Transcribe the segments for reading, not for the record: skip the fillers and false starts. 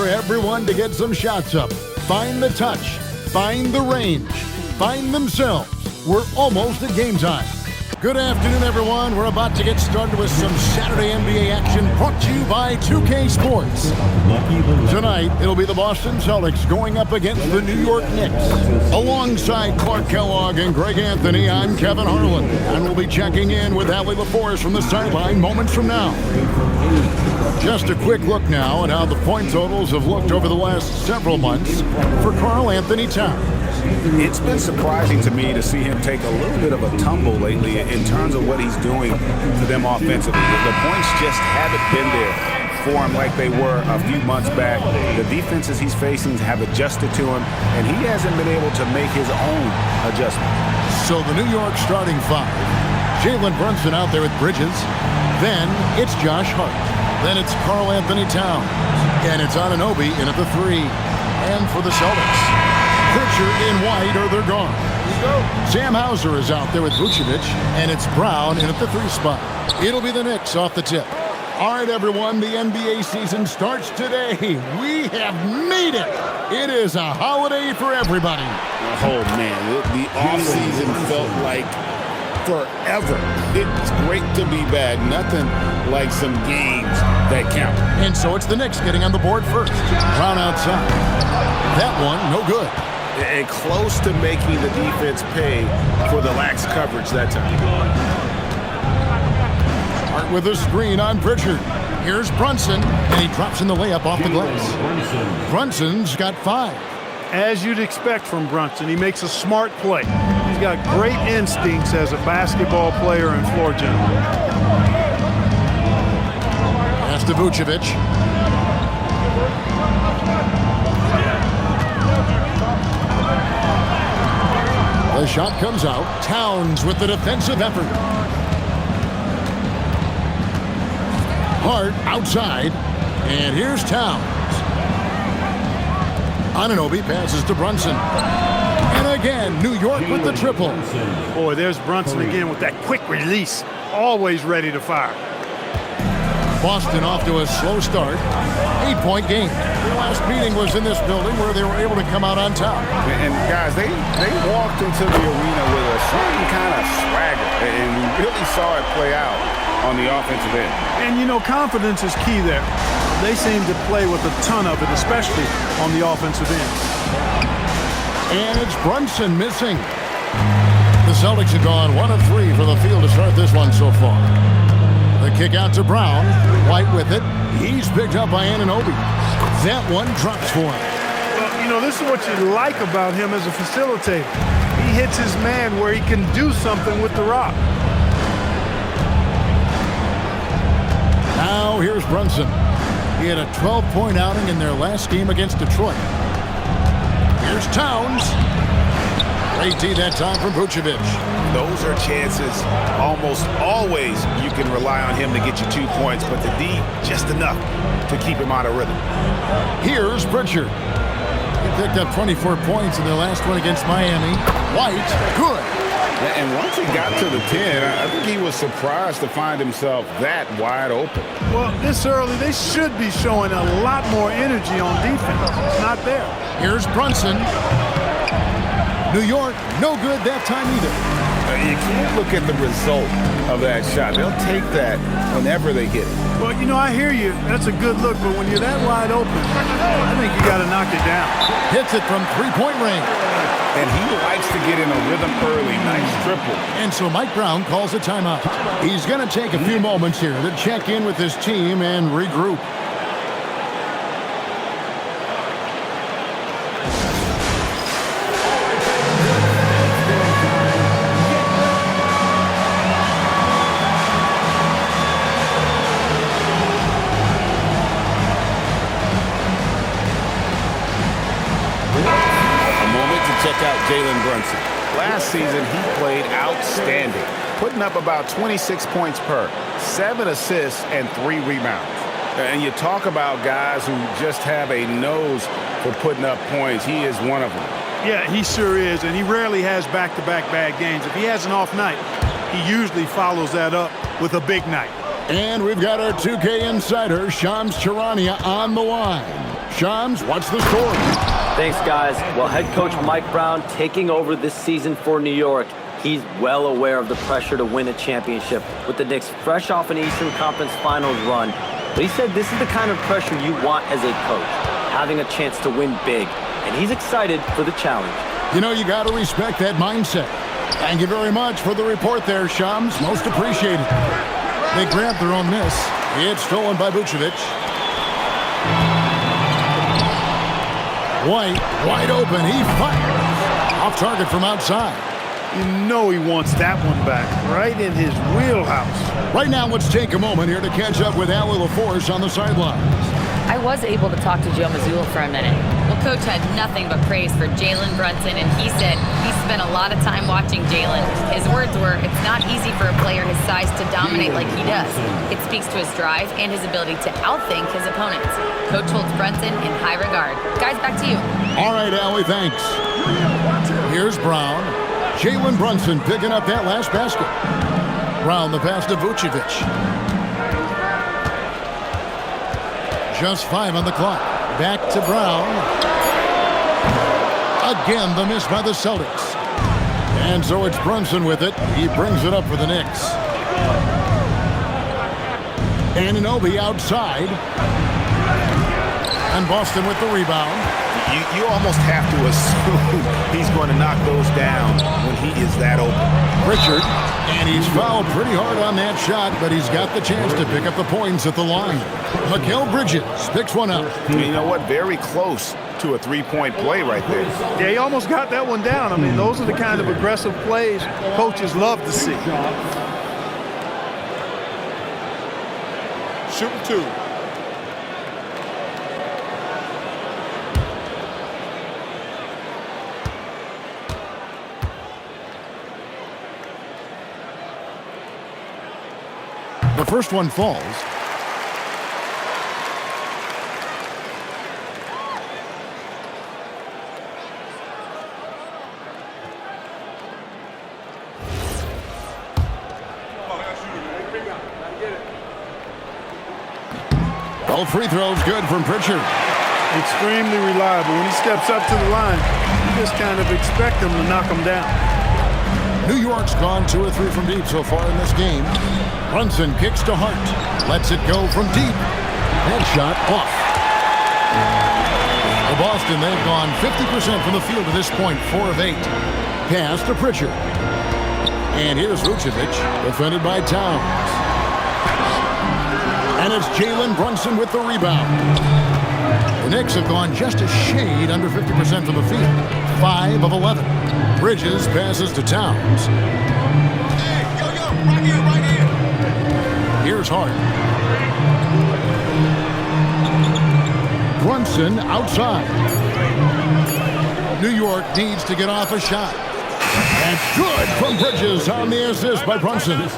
everyone to get some shots up, find the touch, find the range, find themselves. We're almost at game time. Good afternoon, everyone. We're about to get started with some Saturday NBA action brought to you by 2K Sports. Tonight, it'll be the Boston Celtics going up against the New York Knicks. Alongside Clark Kellogg and Greg Anthony, I'm Kevin Harlan, and we'll be checking in with Allie LaForce from the sideline moments from now. Just a quick look now at how the point totals have looked over the last several months for Karl Anthony Towns. It's been surprising to me to see him take a little bit of a tumble lately in terms of what he's doing for them offensively. The points just haven't been there for him like they were a few months back. The defenses he's facing have adjusted to him, and he hasn't been able to make his own adjustment. So the New York starting five. Jalen Brunson out there with Bridges. Then it's Josh Hart. Then it's Karl Anthony Towns. And it's Anunoby in at the three. And for the Celtics, Pritchard and White are they're gone. Sam Hauser is out there with Vucevic, and it's Brown in at the three spot. It'll be the Knicks off the tip. All right, everyone, the NBA season starts today. We have made it. It is a holiday for everybody. Oh, man, the offseason felt like forever. It's great to be back. Nothing like some games that count. And so it's the Knicks getting on the board first. Brown outside. That one, no good. And close to making the defense pay for the lax coverage that time. Hart with a screen on Pritchard. Here's Brunson, and he drops in the layup off the glass. Brunson's got 5. As you'd expect from Brunson, he makes a smart play. He's got great instincts as a basketball player and floor general. Pass to Vucevic. The shot comes out. Towns with the defensive effort. Hart outside. And here's Towns. Anunoby passes to Brunson. And again, New York with the triple. Boy, there's Brunson again with that quick release. Always ready to fire. Boston off to a slow start. 8-point game. The last meeting was in this building where they were able to come out on top. And guys, they walked into the arena with a certain kind of swagger, and we really saw it play out on the offensive end. And, you know, confidence is key there. They seem to play with a ton of it, especially on the offensive end. And it's Brunson missing. The Celtics have gone 1 of 3 for the field to start this one so far. The kick out to Brown. White with it. He's picked up by Anunoby. That one drops for him. Well, you know, this is what you like about him as a facilitator. He hits his man where he can do something with the rock. Now here's Brunson. He had a 12-point outing in their last game against Detroit. Here's Towns. Great D that time from Vucevic. Those are chances almost always you can rely on him to get you 2 points, but the D, just enough to keep him out of rhythm. Here's Pritchard. He picked up 24 points in their last one against Miami. White, good. And once he got to the 10, I think he was surprised to find himself that wide open. Well, this early, they should be showing a lot more energy on defense. It's not there. Here's Brunson. New York, no good that time either. You can't look at the result of that shot. They'll take that whenever they get it. Well, you know, I hear you. That's a good look, but when you're that wide open, I think you got to knock it down. Hits it from three-point range. And he likes to get in a rhythm early. Nice triple. And so Mike Brown calls a timeout. He's going to take a few moments here to check in with his team and regroup. Check out Jalen Brunson. Last season, he played outstanding, putting up about 26 points per, 7 assists, and 3 rebounds. And you talk about guys who just have a nose for putting up points. He is one of them. Yeah, he sure is, and he rarely has back-to-back bad games. If he has an off night, he usually follows that up with a big night. And we've got our 2K insider, Shams Charania, on the line. Shams, what's the score? Thanks, guys. Well, head coach Mike Brown taking over this season for New York. He's well aware of the pressure to win a championship with the Knicks fresh off an Eastern Conference Finals run. But he said this is the kind of pressure you want as a coach, having a chance to win big. And he's excited for the challenge. You know, you got to respect that mindset. Thank you very much for the report there, Shams. Most appreciated. They grabbed their own miss. It's stolen by Vucevic. White, wide open. He fires. Off target from outside. You know he wants that one back, right in his wheelhouse. Right now, let's take a moment here to catch up with Allie LaForce on the sidelines. I was able to talk to Joe Mazzulla for a minute. Well, Coach had nothing but praise for Jalen Brunson, and he said he spent a lot of time watching Jalen. His words were, it's not easy for a player his size to dominate like he does. It speaks to his drive and his ability to outthink his opponents. Coach holds Brunson in high regard. Guys, back to you. All right, Allie, thanks. Here's Brown. Jalen Brunson picking up that last basket. Brown, the pass to Vucevic. Just 5 on the clock. Back to Brown. Again, the miss by the Celtics. And so it's Brunson with it. He brings it up for the Knicks. Anunoby outside. And Boston with the rebound. You almost have to assume he's going to knock those down when he is that open. Pritchard, and he's fouled pretty hard on that shot, but he's got the chance to pick up the points at the line. Mikal Bridges picks one up. You know what? Very close to a three-point play right there. Yeah, he almost got that one down. I mean, those are the kind of aggressive plays coaches love to see. Shooting 2. The first one falls. All free throws good from Pritchard. Extremely reliable. When he steps up to the line, you just kind of expect him to knock him down. New York's gone 2 or 3 from deep so far in this game. Brunson kicks to Hart. Lets it go from deep. That shot off. For Boston, they've gone 50% from the field to this point, 4 of 8. Pass to Pritchard. And here's Vucevic, defended by Towns. And it's Jalen Brunson with the rebound. The Knicks have gone just a shade under 50% from the field, 5 of 11. Bridges passes to Towns. Hey, yo, right here. Here's Hart. Brunson outside. New York needs to get off a shot. That's good from Bridges on the assist by Brunson.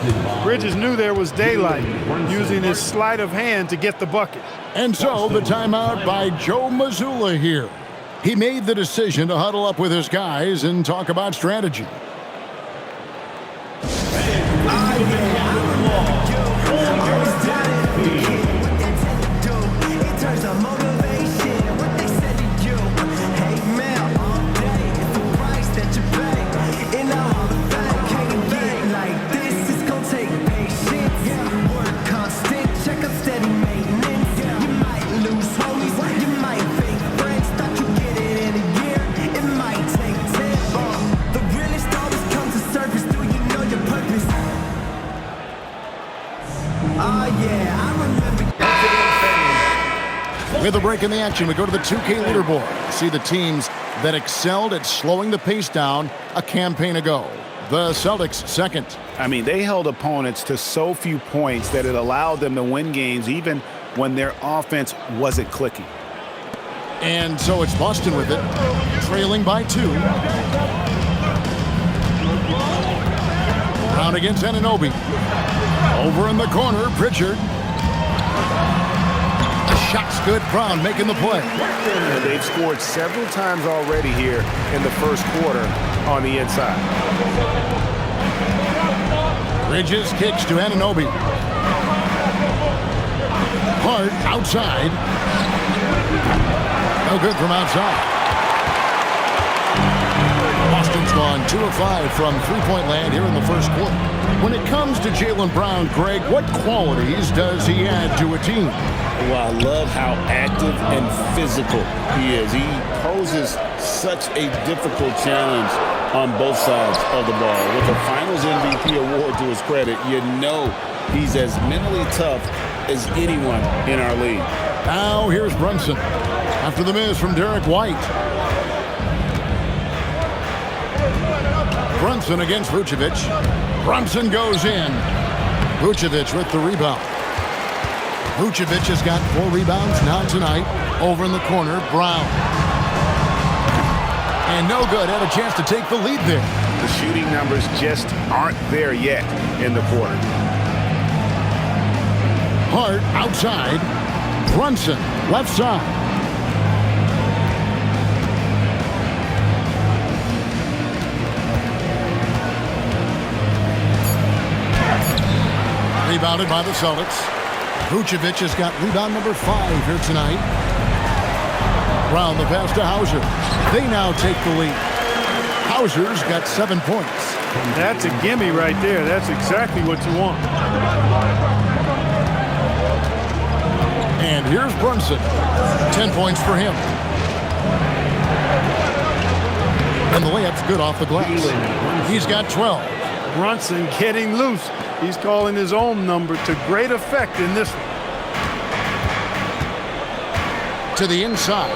Bridges knew there was daylight, using his sleight of hand to get the bucket. And so the timeout by Joe Mazzulla here. He made the decision to huddle up with his guys and talk about strategy. With a break in the action, we go to the 2K leaderboard. See the teams that excelled at slowing the pace down a campaign ago. The Celtics second. I mean, they held opponents to so few points that it allowed them to win games even when their offense wasn't clicking. And so it's Boston with it, trailing by 2. Brown against Anunoby. Over in the corner, Pritchard. Shot's good. Brown making the play. And they've scored several times already here in the first quarter on the inside. Bridges kicks to Anunoby. Hart outside. No good from outside. Boston's gone 2 of 5 from three-point land here in the first quarter. When it comes to Jaylen Brown, Greg, what qualities does he add to a team? Well, I love how active and physical he is. He poses such a difficult challenge on both sides of the ball. With a Finals MVP award to his credit, you know he's as mentally tough as anyone in our league. Now here's Brunson after the miss from Derek White. Brunson against Vucevic. Brunson goes in. Vucevic with the rebound. Vucevic has got 4 rebounds now tonight. Over in the corner, Brown. And no good. Had a chance to take the lead there. The shooting numbers just aren't there yet in the quarter. Hart outside. Brunson left side. Rebounded by the Celtics. Vucevic has got rebound number 5 here tonight. Brown the pass to Hauser. They now take the lead. Hauser's got 7 points. That's a gimme right there. That's exactly what you want. And here's Brunson. 10 points for him. And the layup's good off the glass. He's got 12. Brunson getting loose. He's calling his own number to great effect in this one. To the inside.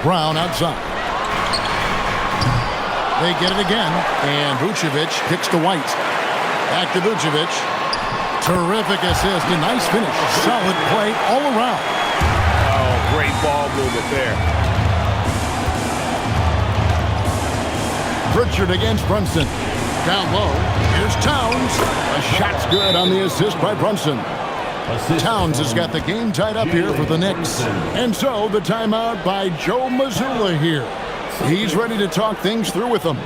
Brown outside. They get it again. And Vucevic kicks to White. Back to Vucevic. Terrific assist. A nice finish. Solid play all around. Oh, great ball movement there. Pritchard against Brunson. Down low. Here's Towns. A shot's good on the assist by Brunson. Towns has got the game tied up here for the Knicks. And so the timeout by Joe Mazzulla here. He's ready to talk things through with them.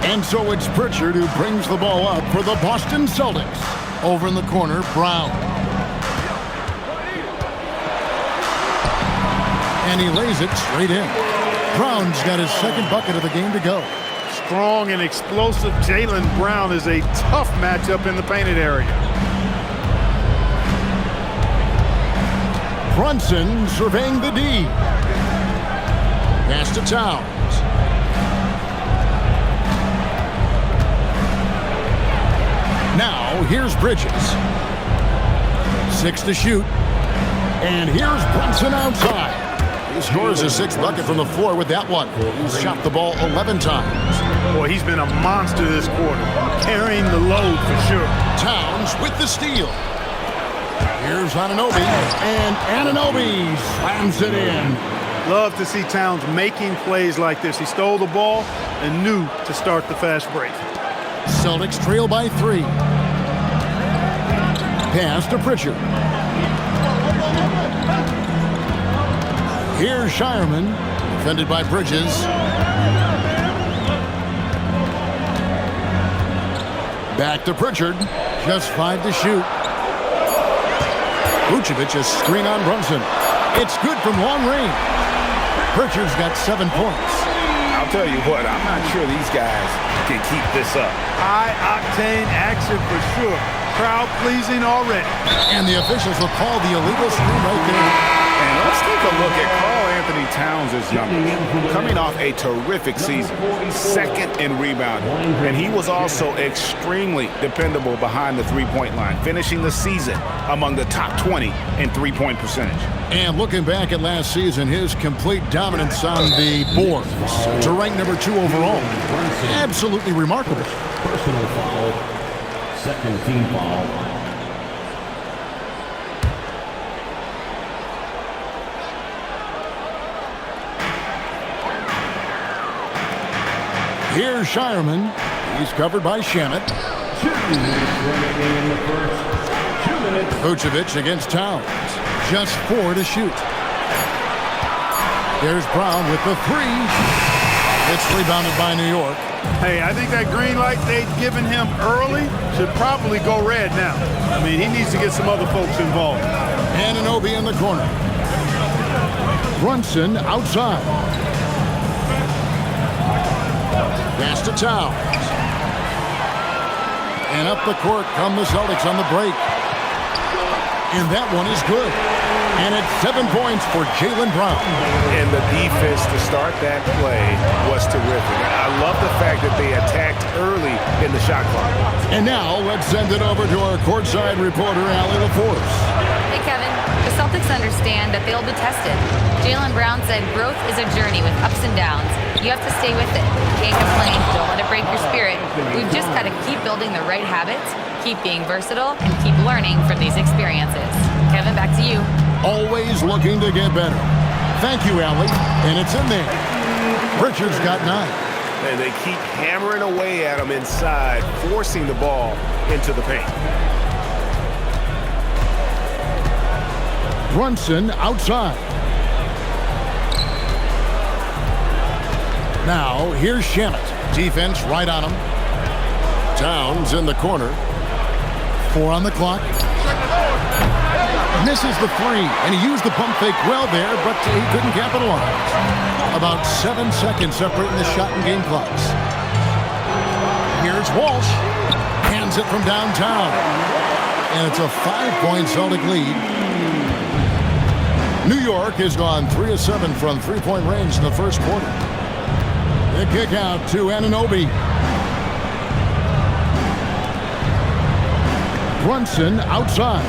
And so it's Pritchard who brings the ball up for the Boston Celtics. Over in the corner, Brown. And he lays it straight in. Brown's got his second bucket of the game to go. Strong and explosive Jaylen Brown is a tough matchup in the painted area. Brunson surveying the D. Pass to Towns. Now, here's Bridges. 6 to shoot. And here's Brunson outside. He scores his 6th bucket from the floor with that one. He's shot the ball 11 times. Boy, he's been a monster this quarter, carrying the load for sure. Towns with the steal. Here's Anunoby. And Anunoby slams it in. Love to see Towns making plays like this. He stole the ball and knew to start the fast break. Celtics trail by 3. Pass to Pritchard. Here's Shireman, defended by Bridges. Back to Pritchard, just 5 to shoot. Vucevic a screen on Brunson. It's good from long range. Pritchard's got 7 points. I'll tell you what, I'm not sure these guys can keep this up. High-octane action for sure. Crowd-pleasing already. And the officials will call the illegal screen right there. And let's take a look at Karl-Anthony Towns' numbers. Coming off a terrific season, 2nd in rebounding. And he was also extremely dependable behind the three-point line, finishing the season among the top 20 in three-point percentage. And looking back at last season, his complete dominance on the boards to rank number 2 overall. Absolutely remarkable. Personal foul. 2nd team foul. Here's Shireman. He's covered by Shamet. 2 minutes remaining in the first. 2 minutes. Vucevic against Towns. Just 4 to shoot. There's Brown with the 3. It's rebounded by New York. Hey, I think that green light they've given him early should probably go red now. I mean, he needs to get some other folks involved. Anunoby in the corner. Brunson outside. Pass to Towns. And up the court come the Celtics on the break. And that one is good. And it's 7 points for Jaylen Brown. And the defense to start that play was terrific. I love the fact that they attacked early in the shot clock. And now let's send it over to our courtside reporter, Allie LaForce. Hey, Kevin. The Celtics understand that they'll be tested. Jaylen Brown said growth is a journey with ups and downs. You have to stay with it. Can't complain. Don't let it break your spirit. We've just got to keep building the right habits, keep being versatile, and keep learning from these experiences. Kevin, back to you. Always looking to get better. Thank you, Allie. And it's in there. Richards got 9. And they keep hammering away at him inside, forcing the ball into the paint. Brunson outside. Now, here's Shamet. Defense right on him. Towns in the corner. 4 on the clock. Misses the 3, and he used the pump fake well there, but he couldn't capitalize. About 7 seconds separating the shot and game clocks. Here's Walsh. Hands it from downtown. And it's a 5-point Celtic lead. New York has gone 3 of 7 from three-point range in the first quarter. The kick out to Anunoby. Brunson outside.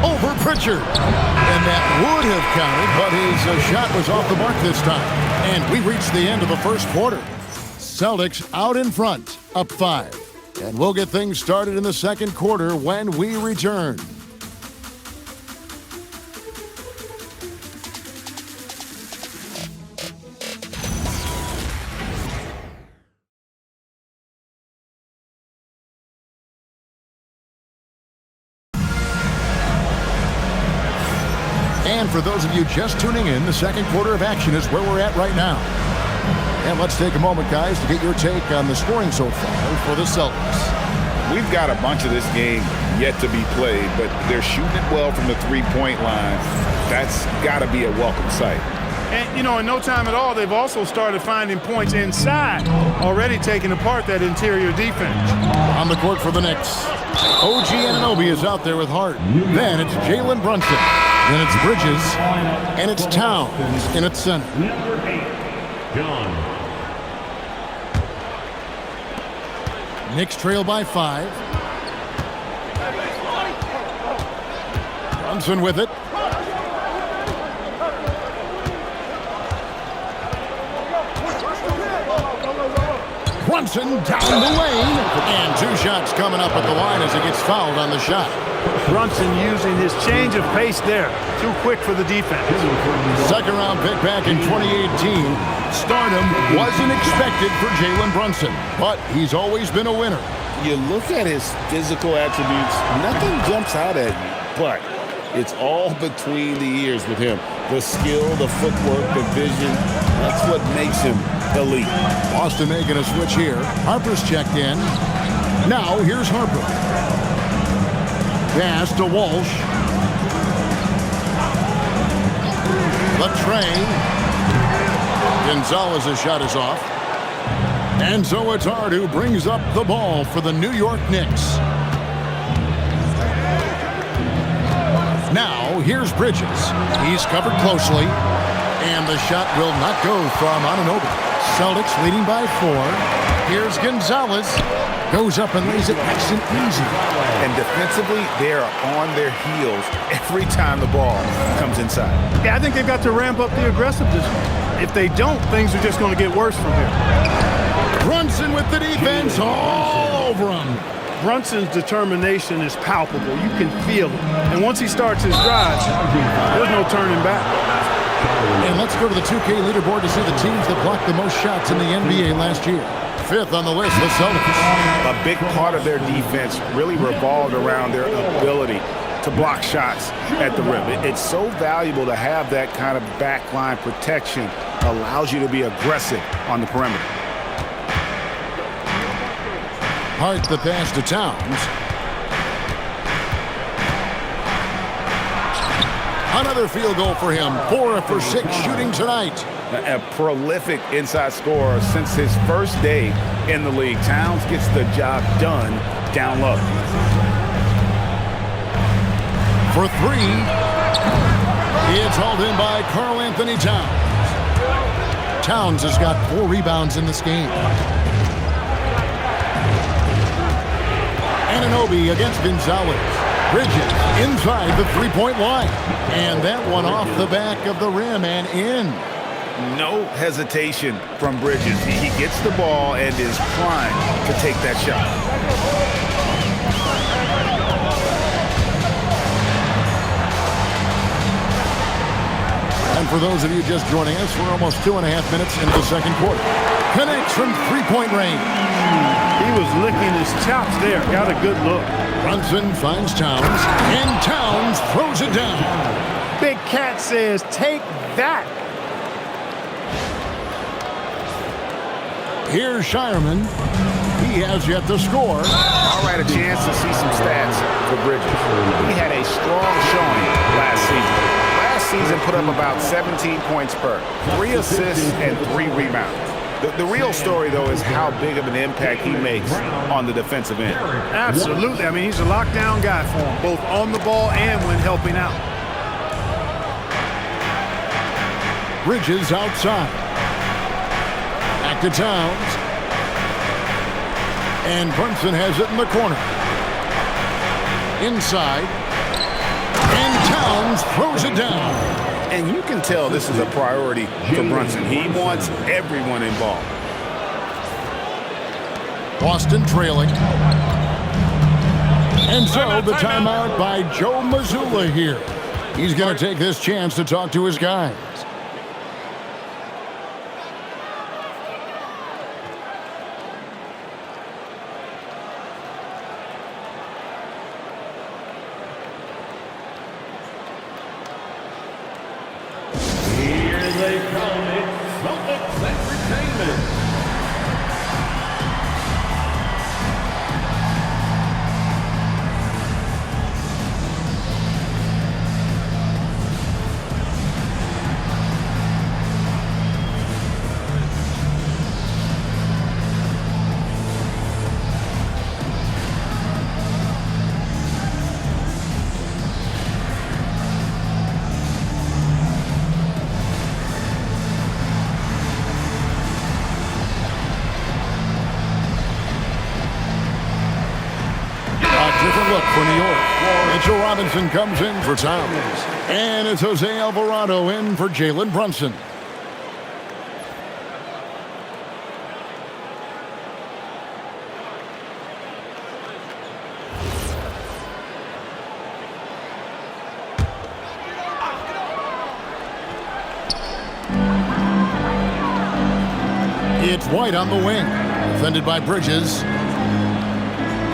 Over Pritchard. And that would have counted, but his shot was off the mark this time. And we reached the end of the first quarter. Celtics out in front, up 5. And we'll get things started in the second quarter when we return. And for those of you just tuning in, the second quarter of action is where we're at right now. And let's take a moment, guys, to get your take on the scoring so far for the Celtics. We've got a bunch of this game yet to be played, but they're shooting it well from the three-point line. That's got to be a welcome sight. And, you know, in no time at all, they've also started finding points inside, already taking apart that interior defense. On the court for the Knicks, OG Anunoby is out there with Hart. Then it's Jalen Brunson. Then it's Bridges. And it's Towns in its center. Number 8, John. Knicks trail by 5. Brunson with it. Brunson down the lane. And 2 shots coming up at the line as he gets fouled on the shot. Brunson using his change of pace there. Too quick for the defense. Second round pick back in 2018. Stardom wasn't expected for Jalen Brunson, but he's always been a winner. You look at his physical attributes, nothing jumps out at you, but it's all between the ears with him. The skill, the footwork, the vision, that's what makes him elite. Boston making a switch here. Harper's checked in. Now here's Harper. Pass to Walsh. Latrey. Gonzalez's shot is off. And so it's Hart who brings up the ball for the New York Knicks. Now here's Bridges. He's covered closely. And the shot will not go from Anunoby. Celtics leading by 4. Here's Gonzalez. Goes up and lays it nice and easy. And defensively, they are on their heels every time the ball comes inside. Yeah, I think they've got to ramp up the aggressiveness. If they don't, things are just going to get worse from here. Brunson with the defense all over him. Brunson's determination is palpable. You can feel it. And once he starts his drive, there's no turning back. And let's go to the 2K leaderboard to see the teams that blocked the most shots in the NBA last year. Fifth on the list, the Celtics. A big part of their defense really revolved around their ability to block shots at the rim. It's so valuable to have that kind of backline protection. Allows you to be aggressive on the perimeter. Hart the pass to Towns. Another field goal for him. 4 for 6 shooting tonight. A prolific inside scorer since his first day in the league. Towns gets the job done down low. For 3. It's hauled in by Karl Anthony Towns. Towns has got 4 rebounds in this game. Anunoby against Gonzalez. Bridges inside the three-point line. And that one off the back of the rim and in. No hesitation from Bridges. He gets the ball and is primed to take that shot. And for those of you just joining us, we're almost 2.5 minutes into the second quarter. Connects from three-point range. He was licking his chops there. Got a good look. Brunson finds Towns, and Towns throws it down. Big Cat says, take that. Here's Shireman. He has yet to score. All right, a chance to see some stats for Bridges. He had a strong showing last season. Last season put up about 17 points per, 3 assists and 3 rebounds. The real story, though, is how big of an impact he makes on the defensive end. Absolutely. I mean, he's a lockdown guy for him, both on the ball and when helping out. Bridges outside. Back to Towns. And Brunson has it in the corner. Inside. And Towns throws it down. And you can tell this is a priority for Brunson. He wants everyone involved. Boston trailing. And so the timeout by Joe Mazzulla here. He's going to take this chance to talk to his guys. They call it Celtics Entertainment. For New York, Mitchell Robinson comes in for Towns. And it's Jose Alvarado in for Jalen Brunson. It's White on the wing. Defended by Bridges.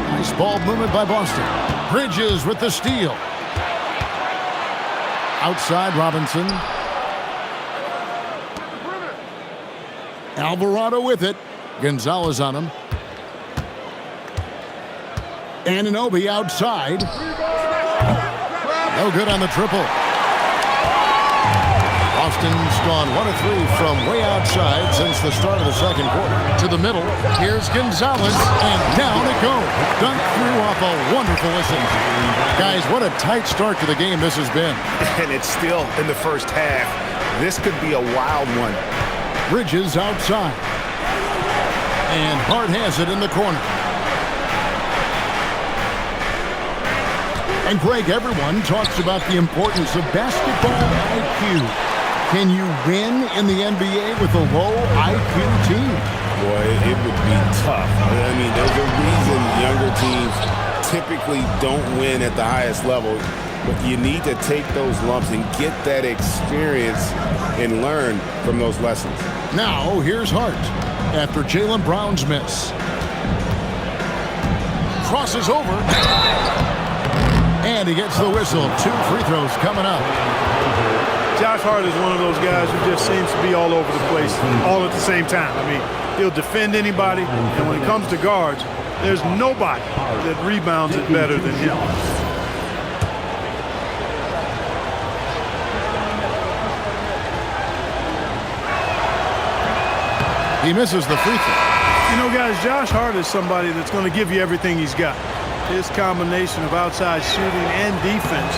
Nice ball movement by Boston. Bridges with the steal. Outside Robinson. Alvarado with it. Gonzalez on him. Anunoby outside. No good on the triple. Boston's gone 1 of 3 from way outside since the start of the second quarter. To the middle, here's Gonzalez, and down it goes. Dunked through off a wonderful listen. Guys, what a tight start to the game this has been. And it's still in the first half. This could be a wild one. Bridges outside. And Hart has it in the corner. And Greg, everyone talks about the importance of basketball IQ. Can you win in the NBA with a low IQ team? Boy, it would be tough. I mean, there's a reason younger teams typically don't win at the highest level. But you need to take those lumps and get that experience and learn from those lessons. Now, here's Hart after Jaylen Brown's miss. Crosses over. And he gets the whistle. 2 free throws coming up. Josh Hart is one of those guys who just seems to be all over the place all at the same time. I mean, he'll defend anybody, and when it comes to guards, there's nobody that rebounds it better than him. He misses the free throw. You know, guys, Josh Hart is somebody that's going to give you everything he's got. His combination of outside shooting and defense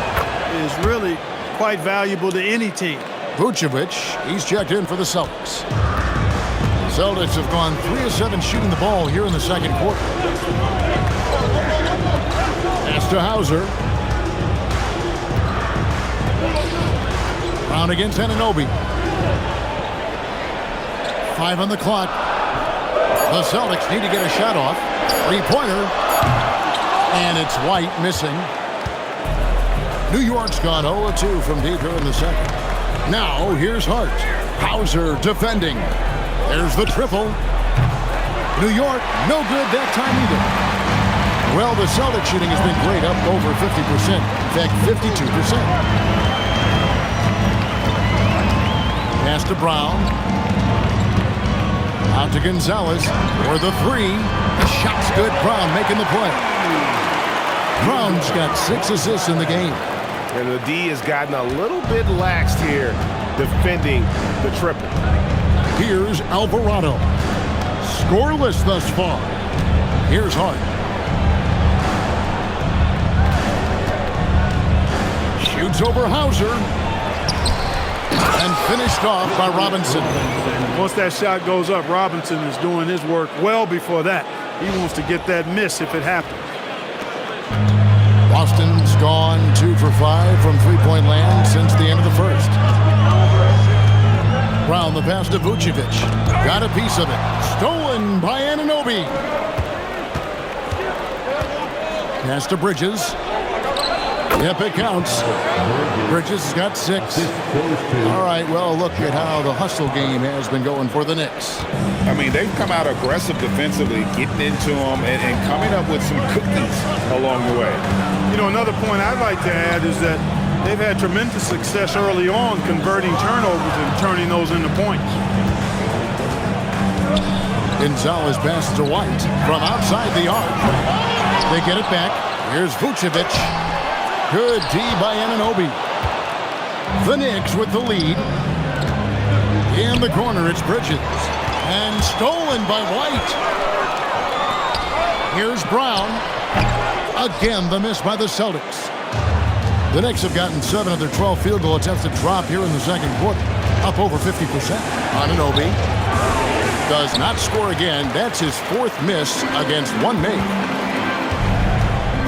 is really quite valuable to any team. Vucevic, he's checked in for the Celtics. Celtics have gone 3 of 7 shooting the ball here in the second quarter. Pass to Hauser. Brown against Anunoby. 5 on the clock. The Celtics need to get a shot off. 3-pointer. And it's White missing. New York's gone 0-2 from deep here in the second. Now, here's Hart. Hauser defending. There's the triple. New York, no good that time either. Well, the Celtics shooting has been great, up over 50%. In fact, 52%. Pass to Brown. Out to Gonzalez for the 3. The shot's good. Brown making the play. Brown's got 6 assists in the game. And the D has gotten a little bit laxed here defending the triple. Here's Alvarado. Scoreless thus far. Here's Hart. Shoots over Hauser. And finished off by Robinson. Once that shot goes up, Robinson is doing his work well before that. He wants to get that miss if it happens. Boston's gone 2 for 5 from three-point land since the end of the first. Brown the pass to Vucevic. Got a piece of it. Stolen by Anunoby. Pass to Bridges. Yep, it counts. Bridges has got 6. All right, well, look at how the hustle game has been going for the Knicks. I mean, they've come out aggressive defensively, getting into them and coming up with some cookies along the way. You know, another point I'd like to add is that they've had tremendous success early on converting turnovers and turning those into points. Gonzalez passes to White from outside the arc. They get it back. Here's Vucevic. Good D by Anunoby. The Knicks with the lead. In the corner, it's Bridges. And stolen by White. Here's Brown. Again, the miss by the Celtics. The Knicks have gotten 7 of their 12 field goal attempts to drop here in the second quarter. Up over 50%. Anunoby does not score again. That's his 4th miss against one made.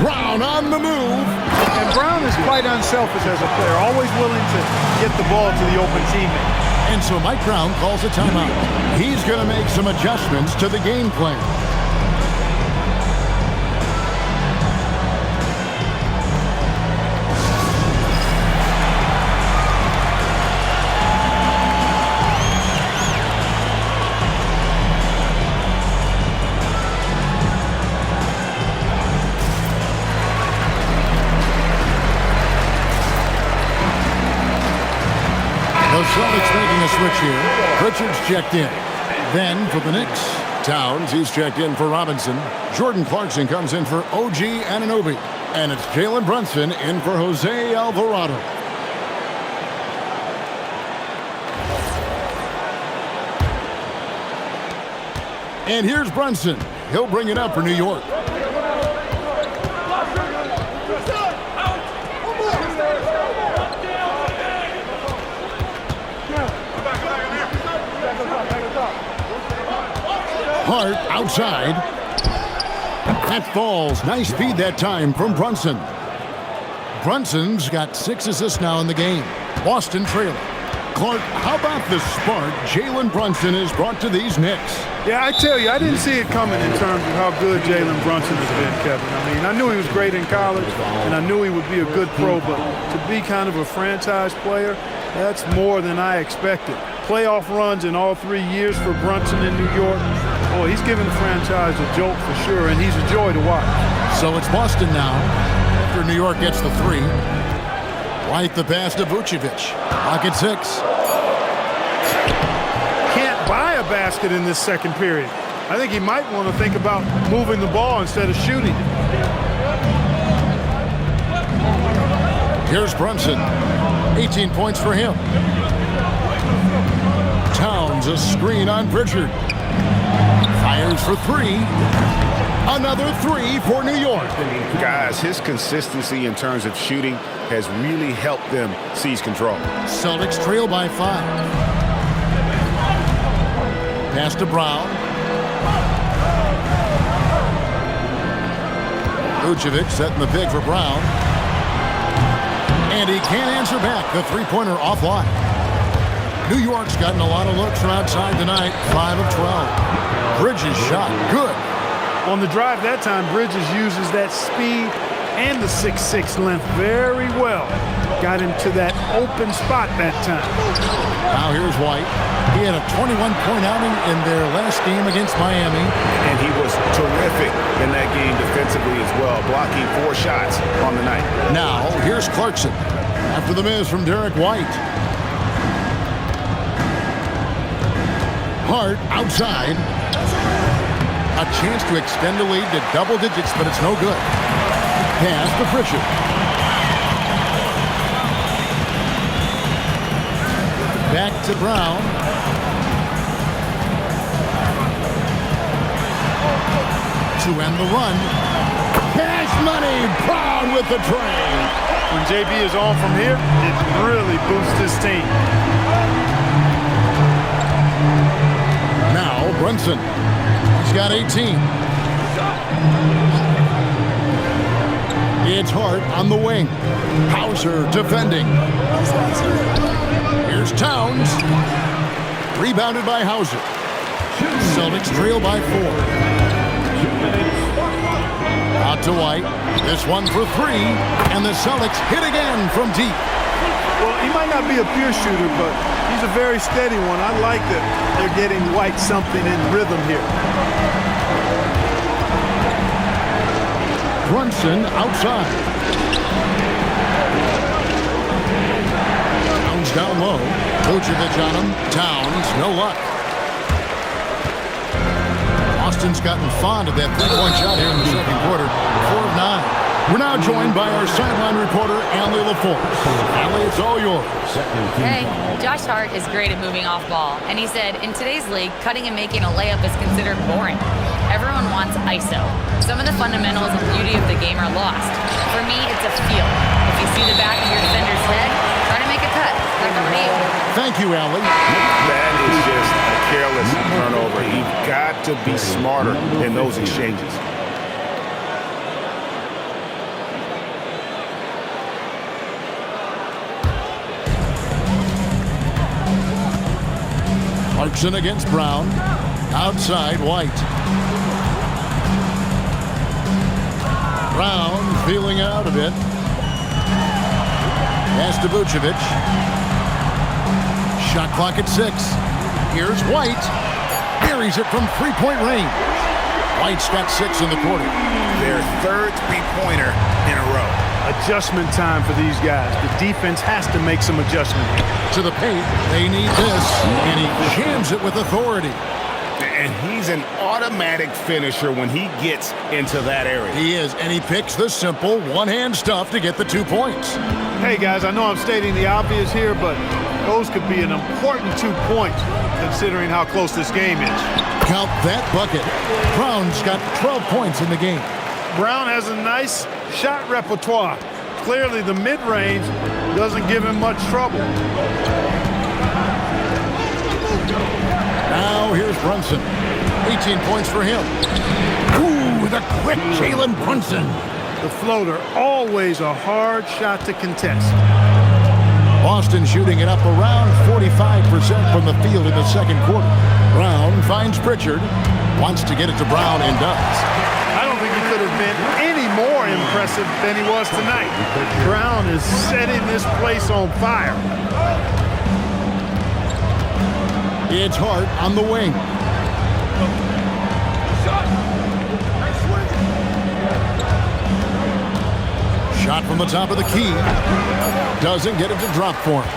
Brown on the move. And Brown is quite unselfish as a player, always willing to get the ball to the open teammate. And so Mike Brown calls a timeout. He's going to make some adjustments to the game plan. Celtics making a switch here. Pritchard's checked in. Then for the Knicks, Towns, he's checked in for Robinson. Jordan Clarkson comes in for OG Anunoby. And it's Jalen Brunson in for Jose Alvarado. And here's Brunson. He'll bring it up for New York. Hart outside. That falls. Nice feed that time from Brunson. Brunson's got 6 assists now in the game. Boston trailing. Clark, how about the spark Jalen Brunson has brought to these Knicks? Yeah, I tell you, I didn't see it coming in terms of how good Jalen Brunson has been, Kevin. I mean, I knew he was great in college, and I knew he would be a good pro, but to be kind of a franchise player, that's more than I expected. Playoff runs in all 3 years for Brunson in New York. Boy, he's giving the franchise a jolt for sure, and he's a joy to watch. So it's Boston now, after New York gets the 3. White the pass to Vucevic. Pocket 6. Can't buy a basket in this second period. I think he might want to think about moving the ball instead of shooting. Here's Brunson. 18 points for him. Towns a screen on Pritchard. Fires for 3. Another 3 for New York. Guys, his consistency in terms of shooting has really helped them seize control. Celtics trail by 5. Pass to Brown. Vucevic setting the pick for Brown. And he can't answer back. The three-pointer offline. New York's gotten a lot of looks from outside tonight. 5 of 12. Bridges shot. Good. On the drive that time, Bridges uses that speed and the 6'6" length very well. Got him to that open spot that time. Now here's White. He had a 21-point outing in their last game against Miami. And he was terrific in that game defensively as well, blocking 4 shots on the night. Now here's Clarkson after the miss from Derek White. Hart outside. A chance to extend the lead to double digits, but it's no good. Pass to Pritchard. Back to Brown. To end the run. Cash money. Brown with the train. When JB is on from here, it really boosts his team. Now Brunson. He's got 18. It's Hart on the wing. Hauser defending. Here's Towns. Rebounded by Hauser. Celtics trail by 4. Out to White. This one for 3. And the Celtics hit again from deep. Well, he might not be a pure shooter, but he's a very steady one. I like that they're getting White something in rhythm here. Brunson outside. Towns down low. Vucevic on him. Towns, no luck. Austin's gotten fond of that three-point shot here in the second quarter. 4 of 9. We're now joined by our sideline reporter, Allie LaForce. Allie, it's all yours. Hey, Josh Hart is great at moving off ball, and he said, in today's league, cutting and making a layup is considered boring. Everyone wants ISO. Some of the fundamentals and beauty of the game are lost. For me, it's a feel. If you see the back of your defender's head, try to make a cut. Back over to you. Thank you, Allie. That is just a careless turnover. You've got to be smarter in those exchanges. Clarkson against Brown. Outside, White. Brown feeling out a bit. Pass to Vucevic. Shot clock at 6. Here's White. Buries it from three-point range. White's got 6 in the quarter. Their 3rd three-pointer in a row. Adjustment time for these guys. The defense has to make some adjustment. To the paint, they need this, and he jams it with authority. And he's an automatic finisher when he gets into that area. He is, and he picks the simple one-hand stuff to get the 2 points. Hey, guys, I know I'm stating the obvious here, but those could be an important 2 points considering how close this game is. Count that bucket. Brown's got 12 points in the game. Brown has a nice shot repertoire. Clearly, the mid-range doesn't give him much trouble. Now here's Brunson. 18 points for him. Ooh, the quick Jalen Brunson. The floater, always a hard shot to contest. Boston shooting it up around 45% from the field in the second quarter. Brown finds Pritchard. Wants to get it to Brown and does. I don't think he could have been any more impressive than he was tonight. Brown is setting this place on fire. It's Hart on the wing. Shot from the top of the key. Doesn't get it to drop for him.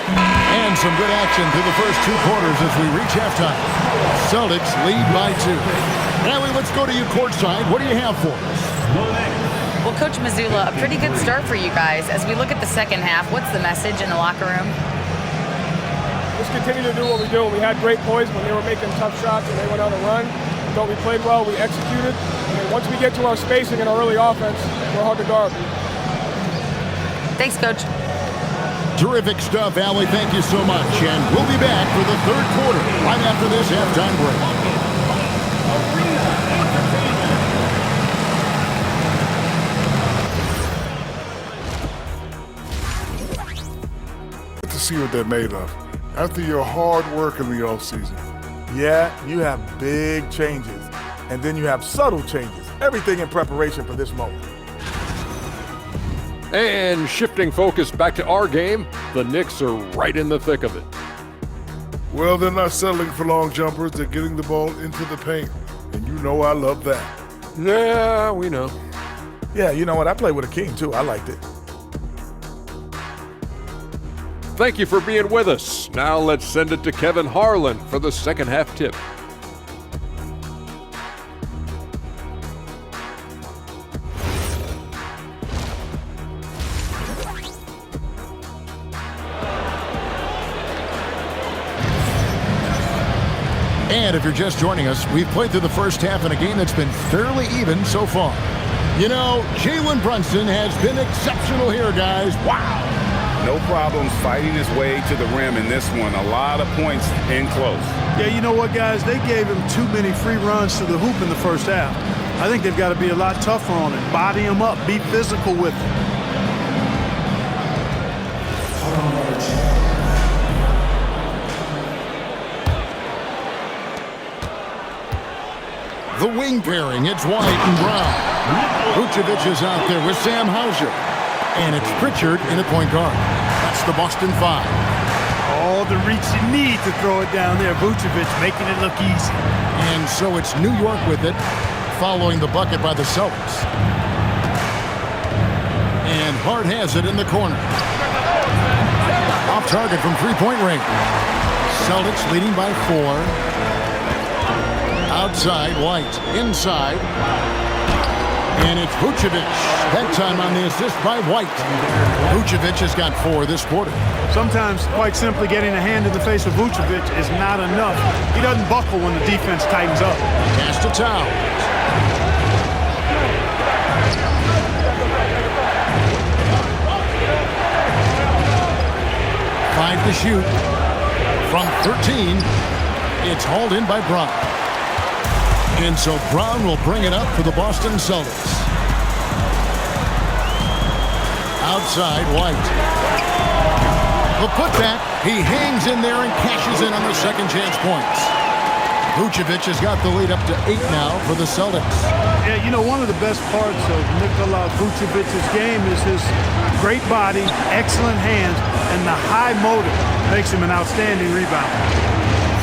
And some good action through the first 2 quarters as we reach halftime. Celtics lead by 2. Allie, let's go to you courtside. What do you have for us? Well, Coach Mazzulla, a pretty good start for you guys. As we look at the second half, what's the message in the locker room? Just continue to do what we do. We had great poise when they were making tough shots and they went on a run. I thought we played well, we executed. And once we get to our spacing and our early offense, we're hard to guard. Thanks, Coach. Terrific stuff, Allie. Thank you so much. And we'll be back for the third quarter right after this halftime break. To see what they're made of. After your hard work in the offseason. Yeah, you have big changes. And then you have subtle changes. Everything in preparation for this moment. And shifting focus back to our game, the Knicks are right in the thick of it. Well, they're not settling for long jumpers. They're getting the ball into the paint. And you know I love that. Yeah, we know. Yeah, you know what? I played with a king, too. I liked it. Thank you for being with us. Now let's send it to Kevin Harlan for the second half tip. And if you're just joining us, we've played through the first half in a game that's been fairly even so far. You know, Jalen Brunson has been exceptional here, guys. Wow! No problems fighting his way to the rim in this one. A lot of points in close. Yeah, you know what, guys? They gave him too many free runs to the hoop in the first half. I think they've got to be a lot tougher on him. Body him up. Be physical with him. The wing pairing, it's White and Brown. Vucevic is out there with Sam Hauser. And it's Pritchard in at point guard. That's the Boston 5. All the reach you need to throw it down there. Vucevic making it look easy. And so it's New York with it, following the bucket by the Celtics. And Hart has it in the corner. Off target from three-point range. Celtics leading by 4. Outside, White. Inside. And it's Vucevic. That time on the assist by White. Vucevic has got 4 this quarter. Sometimes, quite simply, getting a hand in the face of Vucevic is not enough. He doesn't buckle when the defense tightens up. Pass to Towns. Five to shoot. From 13, it's hauled in by Brown. And so Brown will bring it up for the Boston Celtics. Outside, White. The putback. He hangs in there and cashes in on the second chance points. Vucevic has got the lead up to 8 now for the Celtics. Yeah, you know, one of the best parts of Nikola Vucevic's game is his great body, excellent hands, and the high motor makes him an outstanding rebounder.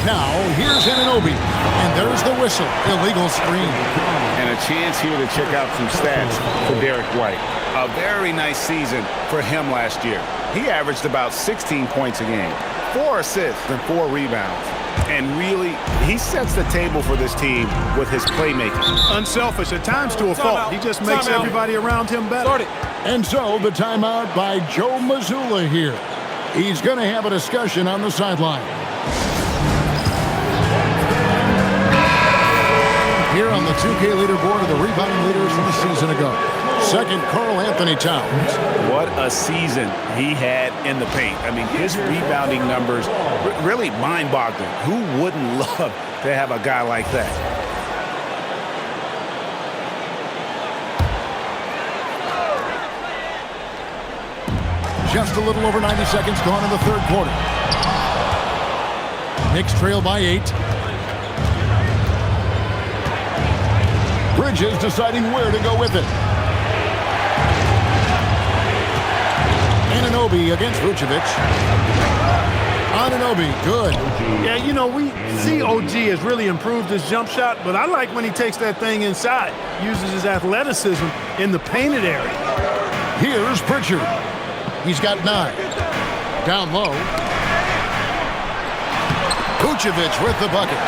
Now, here's Anunoby, and there's the whistle. Illegal screen. And a chance here to check out some stats for Derek White. A very nice season for him last year. He averaged about 16 points a game, 4 assists and 4 rebounds. And really, he sets the table for this team with his playmaking. Unselfish, at times to a fault. He just makes everybody around him better. And so, the timeout by Joe Mazzulla here. He's going to have a discussion on the sideline. Here on the 2K leaderboard are the rebounding leaders from a season ago. Second, Karl Anthony Towns. What a season he had in the paint. I mean, his rebounding numbers, really mind-boggling. Who wouldn't love to have a guy like that? just a little over 90 seconds gone in the third quarter. Knicks trail by 8. Bridges deciding where to go with it. Anunoby against Vucevic. Anunoby, good. Yeah, you know, we see OG has really improved his jump shot, but I like when he takes that thing inside, uses his athleticism in the painted area. Here's Pritchard. He's got 9. Down low. Vucevic with the bucket.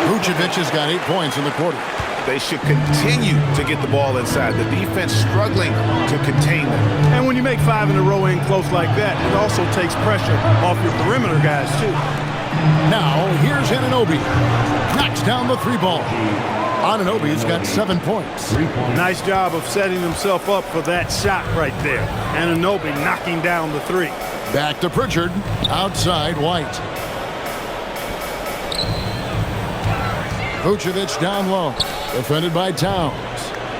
Vucevic has got 8 points in the quarter. They should continue to get the ball inside. The defense struggling to contain them. And when you make 5 in a row in close like that, it also takes pressure off your perimeter guys, too. Now, here's Anunoby. Knocks down the 3-ball. Anunoby's got 7 points. Nice job of setting himself up for that shot right there. Anunoby knocking down the 3. Back to Pritchard. Outside White. Vucevic down low. Defended by Towns.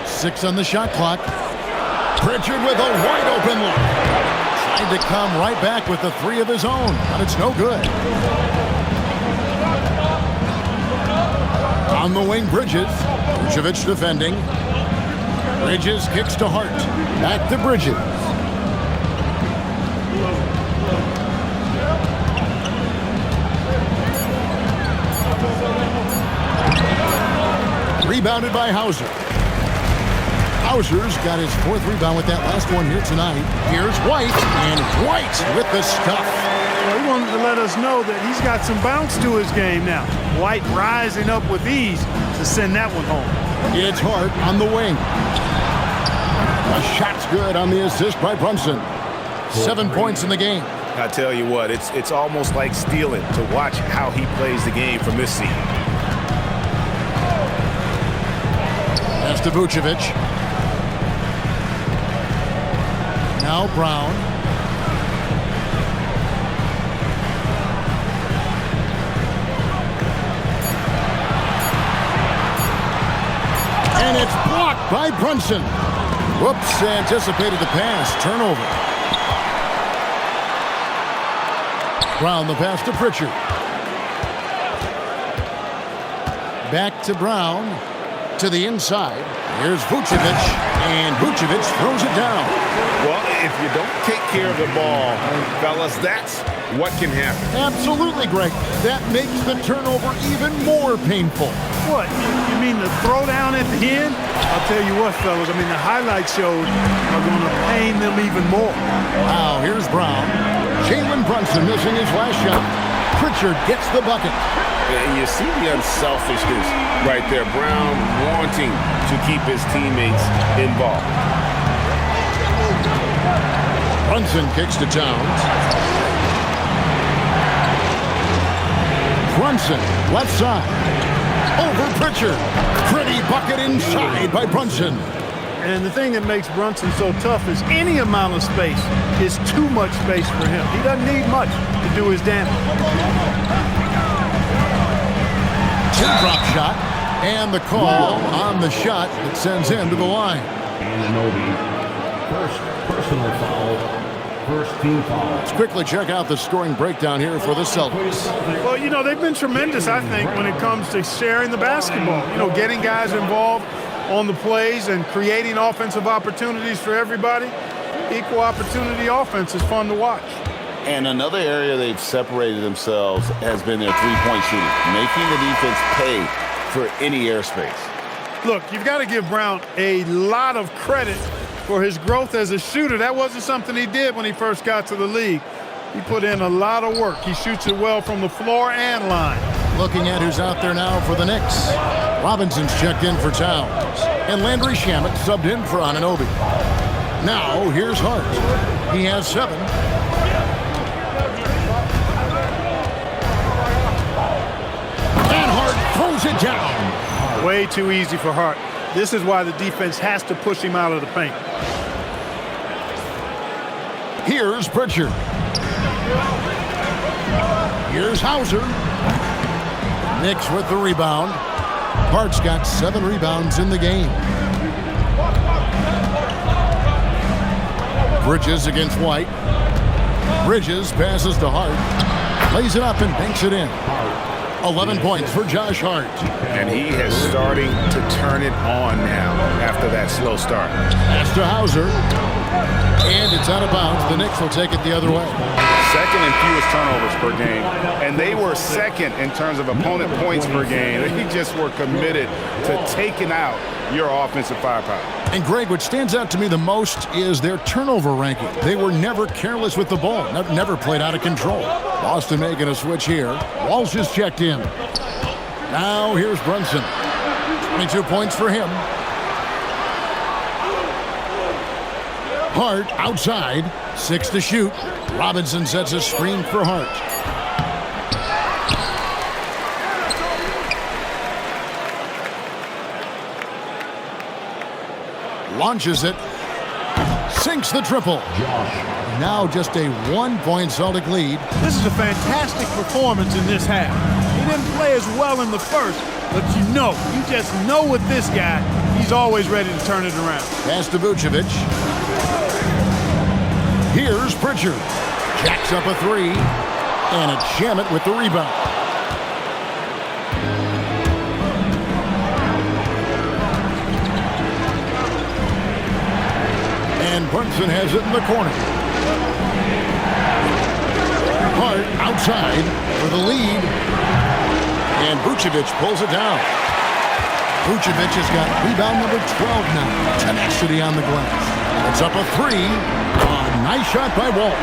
6 on the shot clock. Pritchard with a wide open look. Tried to come right back with the 3 of his own, but it's no good. On the wing, Bridges. Vucevic defending. Bridges kicks to Hart. Back to Bridges. Rebounded by Hauser. Hauser's got his 4th rebound with that last one here tonight. Here's White, and White with the stuff. Well, he wanted to let us know that he's got some bounce to his game now. White rising up with ease to send that one home. It's Hart on the wing. A shot's good on the assist by Brunson. 7 points in the game. I tell you what, it's almost like stealing to watch how he plays the game from this seat. Pass to Vucevic. Now Brown. And it's blocked by Brunson. Whoops, anticipated the pass. Turnover. Brown the pass to Pritchard. Back to Brown. To the inside. Here's Vucevic, and Vucevic throws it down. Well, if you don't take care of the ball, fellas, that's what can happen. Absolutely, Greg. That makes the turnover even more painful. What? You mean the throwdown at the end? I'll tell you what, fellas. I mean, the highlight shows are going to pain them even more. Wow, here's Brown. Jalen Brunson missing his last shot. Pritchard gets the bucket. And you see the unselfishness right there. Brown wanting to keep his teammates involved. Brunson kicks to Towns. Brunson, left side. Over Pritchard. Pretty bucket inside by Brunson. And the thing that makes Brunson so tough is any amount of space is too much space for him. He doesn't need much to do his damage. Drop shot, and the call on the shot that sends him to the line. Anunoby, first personal foul, first team foul. Let's quickly check out the scoring breakdown here for the Celtics. Well, you know, they've been tremendous, I think, when it comes to sharing the basketball. You know, getting guys involved on the plays and creating offensive opportunities for everybody. Equal opportunity offense is fun to watch. And another area they've separated themselves has been their three-point shooting, making the defense pay for any airspace. Look, you've got to give Brown a lot of credit for his growth as a shooter. That wasn't something he did when he first got to the league. He put in a lot of work. He shoots it well from the floor and line. Looking at who's out there now for the Knicks. Robinson's checked in for Towns. And Landry Shamet subbed in for Anunoby. Now, here's Hart. He has 7. Throws it down. Way too easy for Hart. This is why the defense has to push him out of the paint. Here's Pritchard. Here's Hauser. Knicks with the rebound. Hart's got 7 rebounds in the game. Bridges against White. Bridges passes to Hart. Lays it up and banks it in. 11 points for Josh Hart. And he is starting to turn it on now after that slow start. Pass to Hauser. And it's out of bounds. The Knicks will take it the other way. Second and fewest turnovers per game. And they were second in terms of opponent points per game. They just were committed to taking out your offensive firepower. And Greg, what stands out to me the most is their turnover ranking. They were never careless with the ball, never played out of control. Boston making a switch here. Walsh is checked in. Now here's Brunson. 22 points for him. Hart outside, 6 to shoot. Robinson sets a screen for Hart. Launches it, sinks the triple. Now just a 1-point Celtic lead. This is a fantastic performance in this half. He didn't play as well in the first, but you just know with this guy, he's always ready to turn it around. Pass to Vucevic. Here's Pritchard. Jacks up a 3, and it's Shamet with the rebound. And Brunson has it in the corner. Hart outside for the lead. And Vucevic pulls it down. Vucevic has got rebound number 12 now. Tenacity on the glass. It's up a 3. Nice shot by Walsh.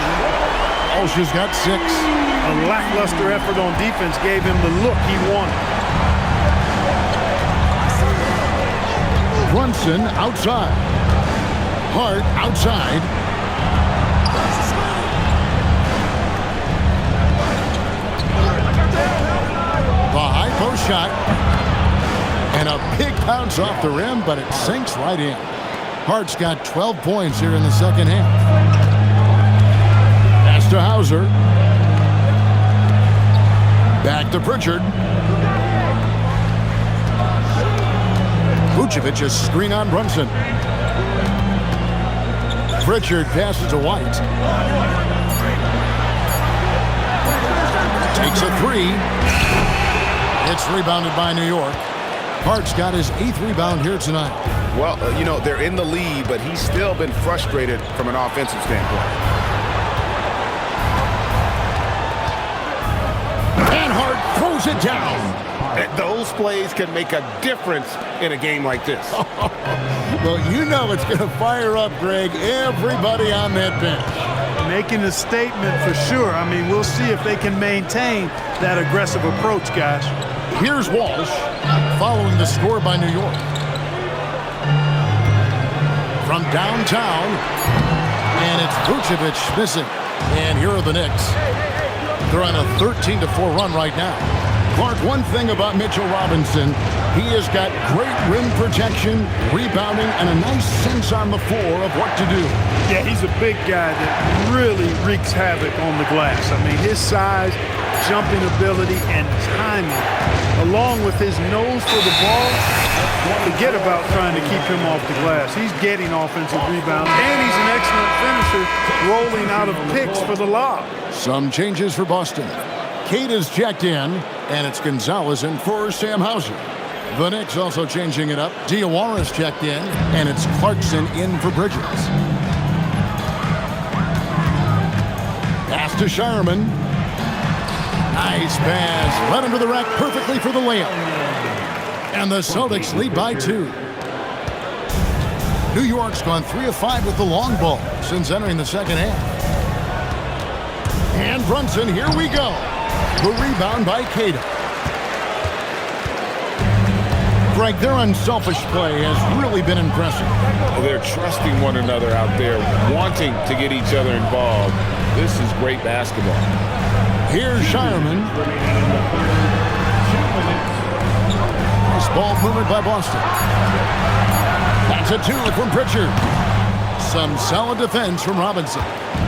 Walsh has got 6. A lackluster effort on defense gave him the look he wanted. Brunson outside. Hart outside. The high post shot. And a big bounce off the rim, but it sinks right in. Hart's got 12 points here in the second half. Pass to Hauser. Back to Pritchard. Vucevic a screen on Brunson. Pritchard passes to White. Takes a 3. It's rebounded by New York. Hart's got his 8th rebound here tonight. Well, they're in the lead, but he's still been frustrated from an offensive standpoint. And Hart throws it down. And those plays can make a difference in a game like this. Well, it's going to fire up, Greg, everybody on that bench. Making a statement for sure. I mean, we'll see if they can maintain that aggressive approach, guys. Here's Walsh following the score by New York. From downtown, and it's Vucevic missing. And here are the Knicks. They're on a 13-4 run right now. Clark, one thing about Mitchell Robinson, he has got great rim protection, rebounding, and a nice sense on the floor of what to do. Yeah, he's a big guy that really wreaks havoc on the glass. I mean, his size, jumping ability, and timing, along with his nose for the ball, forget about trying to keep him off the glass. He's getting offensive rebounds, and he's an excellent finisher, rolling out of picks for the lob. Some changes for Boston. Cade is checked in, and it's Gonzalez in for Sam Hauser. The Knicks also changing it up. Diawara's checked in, and it's Clarkson in for Bridges. Pass to Shireman. Nice pass. Led him to the rack perfectly for the layup. And the Celtics lead by 2. New York's gone 3 of 5 with the long ball since entering the second half. And Brunson, here we go. The rebound by Cato. Greg, their unselfish play has really been impressive. They're trusting one another out there, wanting to get each other involved. This is great basketball. Here's Shireman. Nice ball movement by Boston. That's a 2 from Pritchard. Some solid defense from Robinson.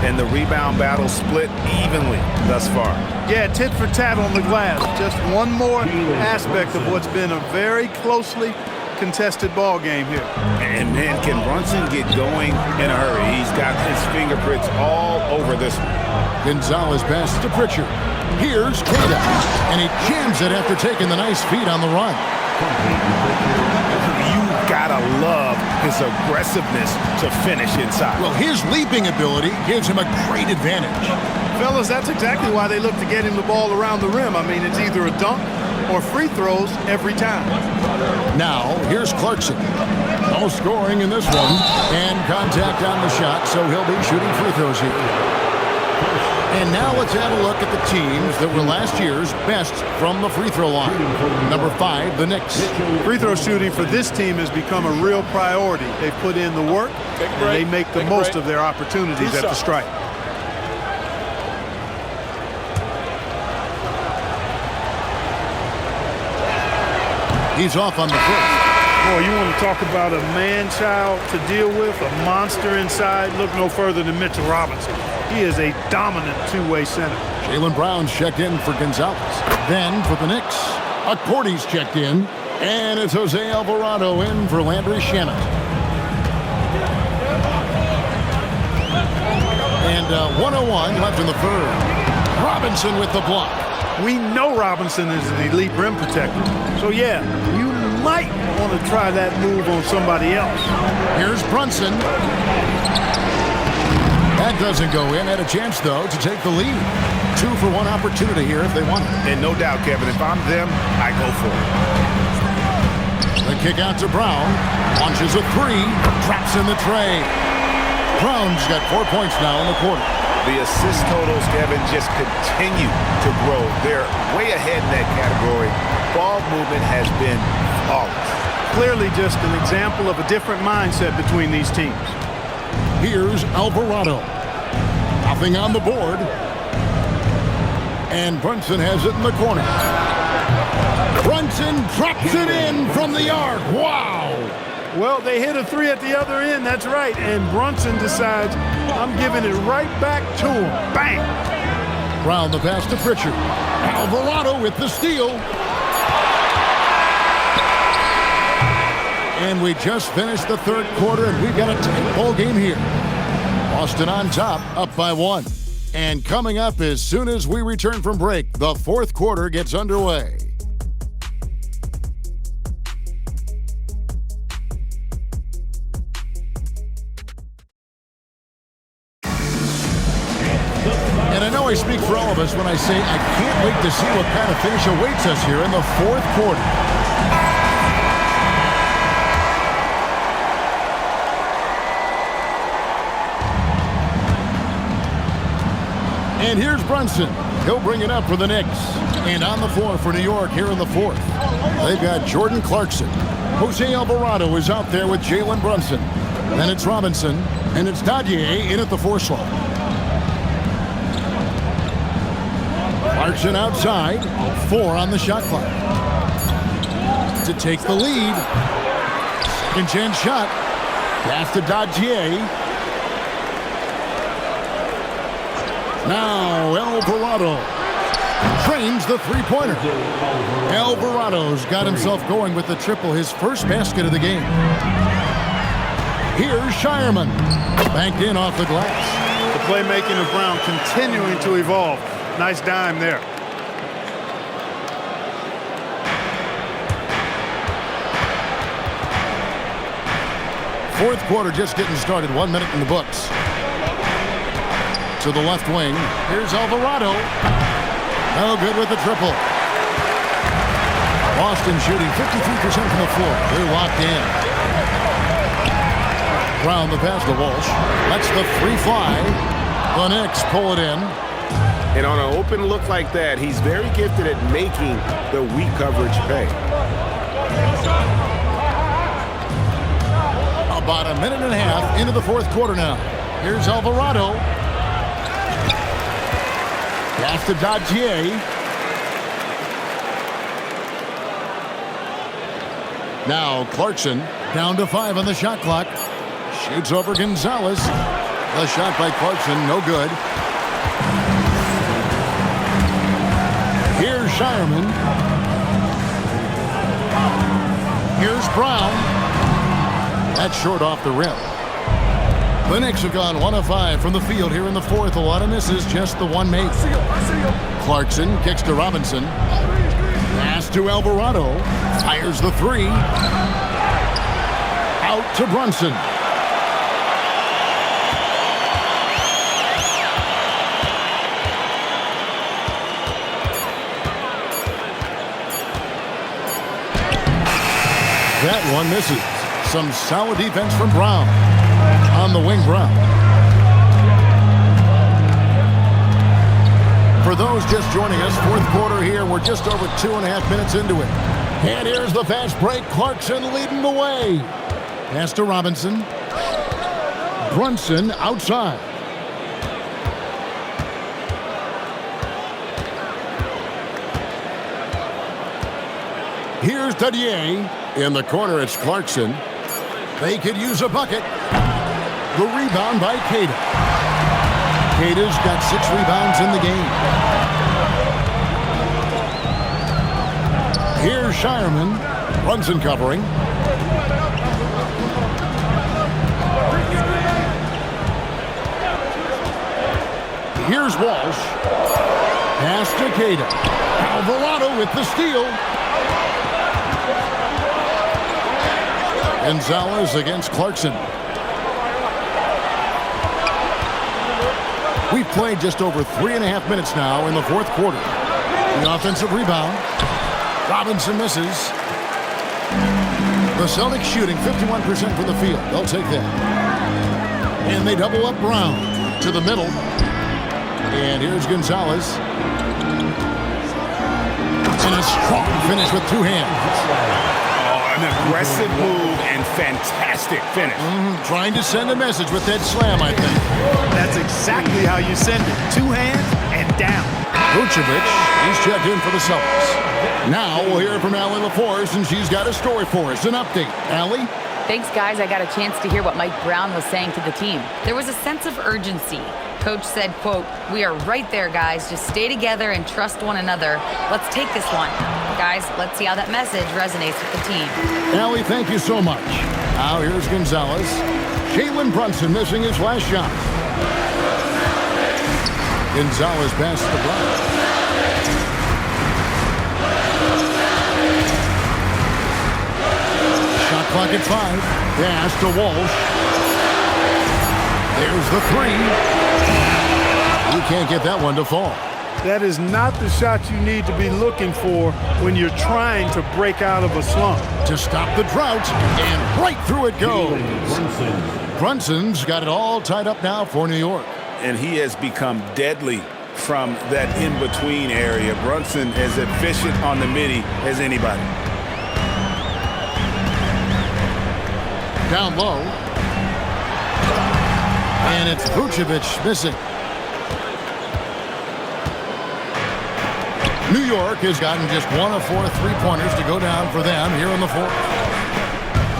And the rebound battle split evenly thus far. Yeah, tit for tat on the glass. Just one more aspect of what's been a very closely contested ball game here. And man, can Brunson get going in a hurry? He's got his fingerprints all over this one. Gonzalez passes to Pritchard. Here's Kata, and he jams it after taking the nice feed on the run. You gotta love his aggressiveness to finish inside. Well, his leaping ability gives him a great advantage. Fellas, that's exactly why they look to get him the ball around the rim. I mean, it's either a dunk or free throws every time. Now, here's Clarkson. No scoring in this one, and contact on the shot, so he'll be shooting free throws here. And now let's have a look at the teams that were last year's best from the free throw line. Number 5, the Knicks. Free throw shooting for this team has become a real priority. They've put in the work, and they make the most of their opportunities at the stripe. He's off on the first. Boy, you want to talk about a man-child to deal with, a monster inside. Look no further than Mitchell Robinson. He is a dominant two-way center. Jaylen Brown's checked in for Gonzalez. Then for the Knicks, Accordy's checked in. And it's Jose Alvarado in for Landry Shamet. And 1:01 left in the third. Robinson with the block. We know Robinson is an elite rim protector. So, yeah, you might want to try that move on somebody else. Here's Brunson. That doesn't go in. Had a chance, though, to take the lead. 2-for-1 opportunity here if they want it. And no doubt, Kevin, if I'm them, I go for it. The kick out to Brown. Launches a three. Traps in the tray. Brown's got 4 points now in the quarter. The assist totals, Kevin, just continue to grow. They're way ahead in that category. Ball movement has been flawless. Clearly just an example of a different mindset between these teams. Here's Alvarado. Nothing on the board. And Brunson has it in the corner. Brunson drops it in from the arc. Wow! Well, they hit a three at the other end, that's right. And Brunson decides, I'm giving it right back to him. Bang! Brown the pass to Pritchard. Alvarado with the steal. And we just finished the third quarter, and we've got a tight ball game here. Boston on top, up by 1. And coming up as soon as we return from break, the fourth quarter gets underway. And I know I speak for all of us when I say I can't wait to see what kind of finish awaits us here in the fourth quarter. And here's Brunson. He'll bring it up for the Knicks. And on the floor for New York here in the fourth. They've got Jordan Clarkson. Jose Alvarado is out there with Jaylen Brunson. Then it's Robinson. And it's Dadier in at the 4 slot. Clarkson outside. 4 on the shot clock. To take the lead. Second chance shot. Pass to Dadier. Now Alvarado trains the three-pointer. Alvarado's got himself going with the triple, his first basket of the game. Here's Shireman. Banked in off the glass. The playmaking of Brown continuing to evolve. Nice dime there. Fourth quarter just getting started. 1 minute in the books. To the left wing. Here's Alvarado. No good with the triple. Boston shooting 53% from the floor. They're locked in. Brown the pass to Walsh. Lets the three fly. The Knicks pull it in. And on an open look like that, he's very gifted at making the weak coverage pay. About a minute and a half into the fourth quarter now. Here's Alvarado. Pass to Dadier. Now Clarkson down to 5 on the shot clock. Shoots over Gonzalez. The shot by Clarkson, no good. Here's Shireman. Here's Brown. That's short off the rim. The Knicks have gone 1 of 5 from the field here in the fourth. A lot of misses, just the one made. Clarkson kicks to Robinson. Pass to Alvarado. Fires the three. Out to Brunson. That one misses. Some solid defense from Brown. On the wing, Brown. For those just joining us, fourth quarter here. We're just over 2.5 minutes into it. And here's the fast break. Clarkson leading the way. Pass to Robinson. Brunson outside. Here's Dadier. In the corner, it's Clarkson. They could use a bucket. The rebound by Queta. Queta's got 6 rebounds in the game. Here's Shireman. Brunson covering. Here's Walsh. Pass to Queta. Alvarado with the steal. Gonzalez against Clarkson. We've played just over 3.5 minutes now in the fourth quarter. The offensive rebound. Robinson misses. The Celtics shooting 51% from the field. They'll take that. And they double up Brown to the middle. And here's Gonzalez. And a strong finish with 2 hands. An aggressive move and fantastic finish. Trying to send a message with that slam, I think. That's exactly how you send it. 2 hands and down. Vucevic, he's checked in for the Celtics. Now we'll hear from Allie LaForce, and she's got a story for us. An update. Allie? Thanks, guys. I got a chance to hear what Mike Brown was saying to the team. There was a sense of urgency. Coach said, quote, "We are right there, guys. Just stay together and trust one another. Let's take this one." Guys, let's see how that message resonates with the team. Allie, thank you so much. Now here's Gonzalez. Jalen Brunson missing his last shot. Gonzalez passes to Brown. Shot clock at 5. Pass to Walsh. There's the 3. You can't get that one to fall. That is not the shot you need to be looking for when you're trying to break out of a slump. To stop the drought, and right through it goes. Brunson's got it all tied up now for New York. And he has become deadly from that in-between area. Brunson is efficient on the midi as anybody. Down low. And it's Vucevic missing. New York has gotten just 1 of 4 3-pointers to go down for them here in the fourth.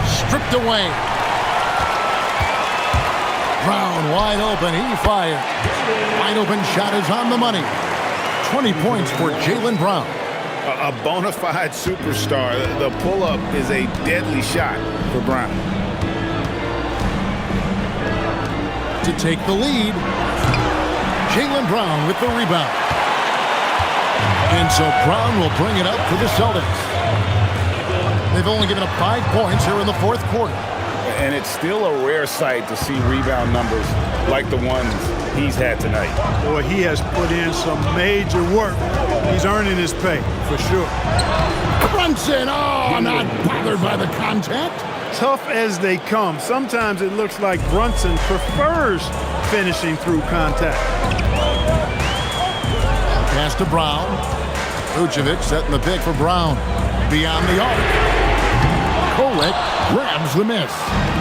Stripped away. Brown wide open. He fired. Wide open shot is on the money. 20 points for Jalen Brown. A bona fide superstar. The pull-up is a deadly shot for Brown. To take the lead. Jalen Brown with the rebound. And so Brown will bring it up for the Celtics. They've only given up 5 points here in the fourth quarter. And it's still a rare sight to see rebound numbers like the ones he's had tonight. Boy, he has put in some major work. He's earning his pay, for sure. Brunson, not bothered by the contact. Tough as they come. Sometimes it looks like Brunson prefers finishing through contact. Pass to Brown. Vucevic setting the pick for Brown. Beyond the arc. Kolek grabs the miss.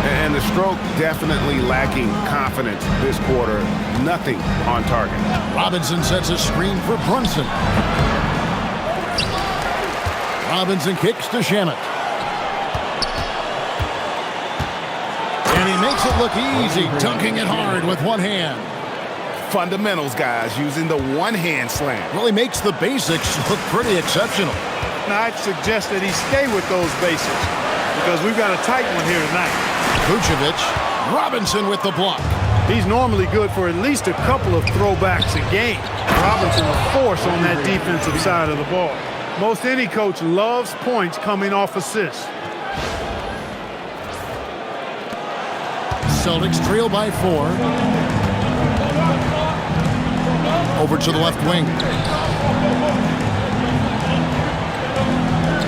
And the stroke definitely lacking confidence this quarter. Nothing on target. Robinson sets a screen for Brunson. Robinson kicks to Shamet. And he makes it look easy, dunking it hard with one hand. Fundamentals, guys, using the one-hand slam. Really makes the basics look pretty exceptional. Now, I'd suggest that he stay with those basics. because we've got a tight one here tonight. Vucevic, Robinson with the block. He's normally good for at least a couple of throwbacks a game. Robinson a force on that defensive side of the ball. Most any coach loves points coming off assists. Celtics trail by 4. Over to the left wing.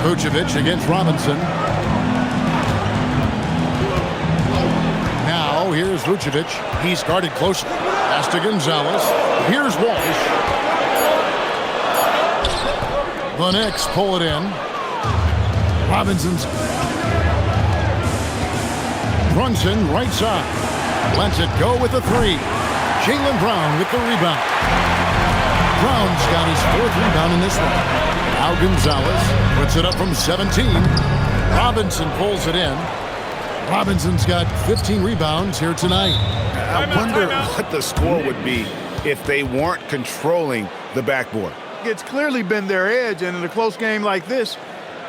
Vucevic against Robinson. Now here's Vucevic. He's guarded closely. Pass to Gonzalez. Here's Walsh. The Knicks pull it in. Robinson's. Brunson right side. Lets it go with the 3. Jaylen Brown with the rebound. Brown's got his 4th rebound in this one. Now Gonzalez puts it up from 17. Robinson pulls it in. Robinson's got 15 rebounds here tonight. I wonder what the score would be if they weren't controlling the backboard. It's clearly been their edge, and in a close game like this,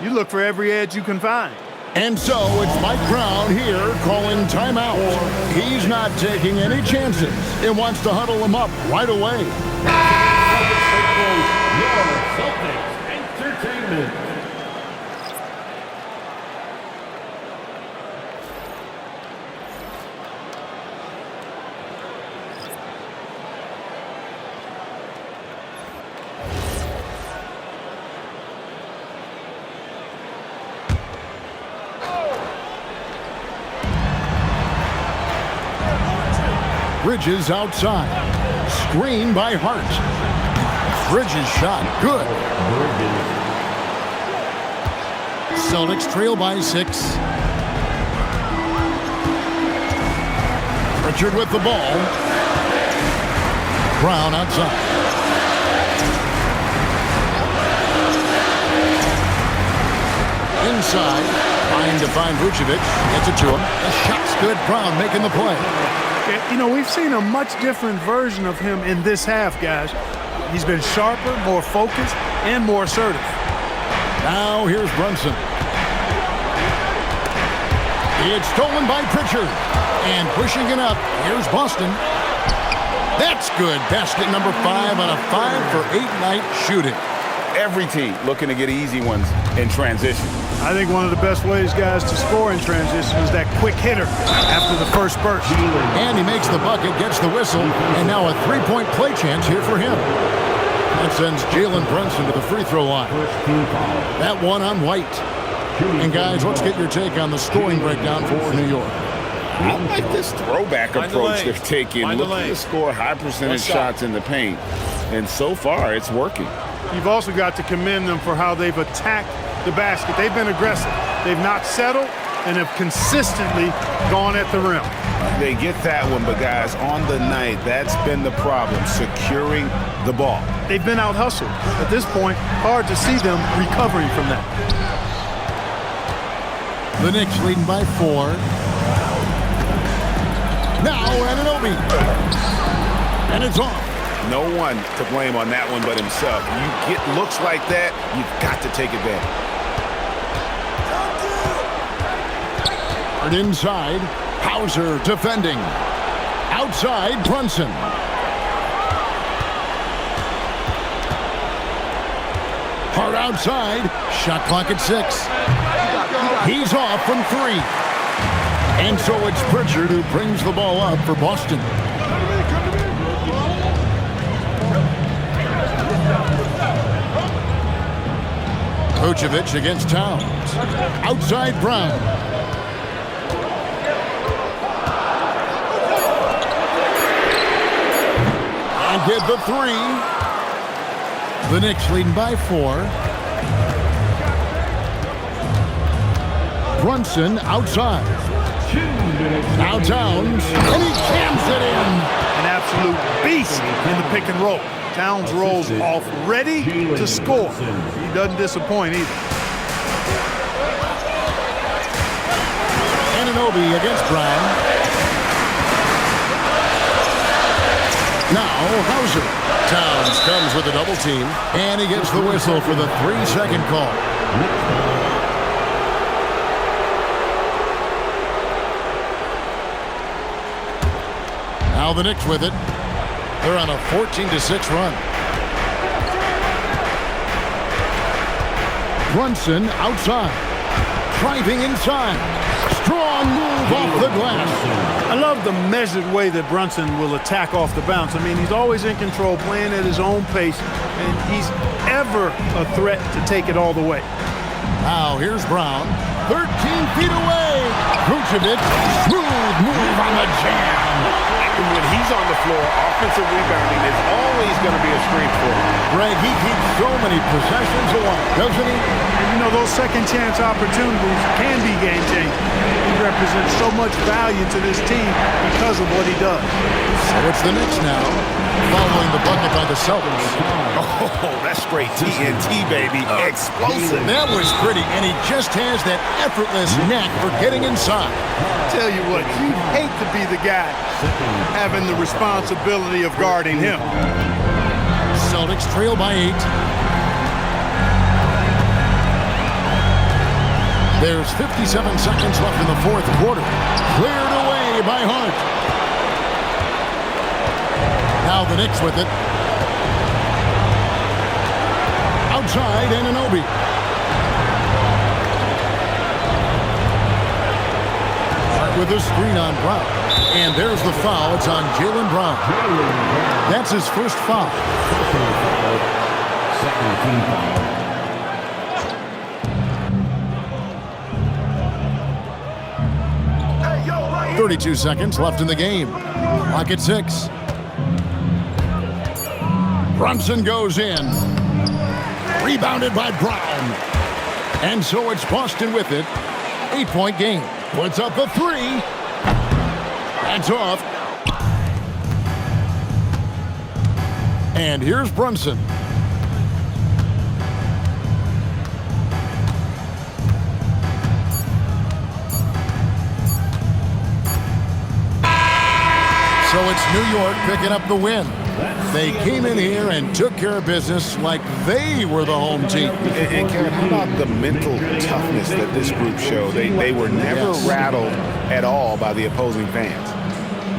you look for every edge you can find. And so it's Mike Brown here calling timeout. He's not taking any chances and wants to huddle them up right away. Celtics Entertainment. Bridges outside. Screen by Hart. Bridges shot. Good. Celtics trail by 6. Richard with the ball. Brown outside. Inside. Trying to find Vucevic. Gets it to him. The shot's good. Brown making the play. You know, we've seen a much different version of him in this half, guys. He's been sharper, more focused, and more assertive. Now here's Brunson. It's stolen by Pritchard. And pushing it up, here's Boston. That's good. Basket number 5 on a 5-for-8 night shooting. Every team looking to get easy ones in transition. I think one of the best ways, guys, to score in transition is that quick hitter after the first burst. And he makes the bucket, gets the whistle, and now a 3-point play chance here for him. That sends Jalen Brunson to the free throw line. That one on White. And guys, let's get your take on the scoring breakdown for New York. I like this throwback approach they're taking. Looking to score high percentage shots in the paint. And so far, it's working. You've also got to commend them for how they've attacked the basket. They've been aggressive. They've not settled and have consistently gone at the rim. They get that one, but guys, on the night, that's been the problem, securing the ball. They've been out-hustled. At this point, hard to see them recovering from that. The Knicks leading by 4. Now Anunoby. And it's off. No one to blame on that one but himself. You get looks like that, you've got to take advantage. And inside, Hauser defending. Outside, Brunson. Hart outside. Shot clock at 6. He's off from 3. And so it's Pritchard who brings the ball up for Boston. Vucevic against Towns. Outside Brown. And get the 3. The Knicks leading by 4. Brunson outside. Now Towns. And he jams it in. An absolute beast in the pick and roll. Towns rolls off ready to score. He doesn't disappoint either. Anunoby against Brown. Now Hauser. Towns comes with a double team, and he gets the whistle for the 3-second call. Now the Knicks with it. They're on a 14-6 run. Brunson outside. Driving inside. Strong move off the glass. I love the measured way that Brunson will attack off the bounce. I mean, he's always in control, playing at his own pace, and he's ever a threat to take it all the way. Now here's Brown. 13 feet away. Vucevic, smooth move on the jam. And when he's on the floor, offensive rebounding is always going to be a strength for him. Greg, he keeps so many possessions alive, doesn't he? And you know, those second chance opportunities can be game changing. He represents so much value to this team because of what he does. So it's the Knicks now, following the bucket by the Celtics. Oh, that's straight TNT, baby. Explosive. That was pretty, and he just has that effortless knack for getting inside. Tell you what, you'd hate to be the guy having the responsibility of guarding him. Celtics trail by 8. There's 57 seconds left in the fourth quarter. Cleared away by Hart. Now the Knicks with it. Outside, Anunoby. Hart with a screen on Brown. And there's the foul. It's on Jaylen Brown. That's his first foul. Second team foul. 32 seconds left in the game. Clock at 6. Brunson goes in. Rebounded by Brown. And so it's Boston with it. 8-point game. Puts up a 3. That's off. And here's Brunson. So it's New York picking up the win. They came in here and took care of business like they were the home team. And Kevin, how about the mental toughness that this group showed? They were never rattled at all by the opposing fans.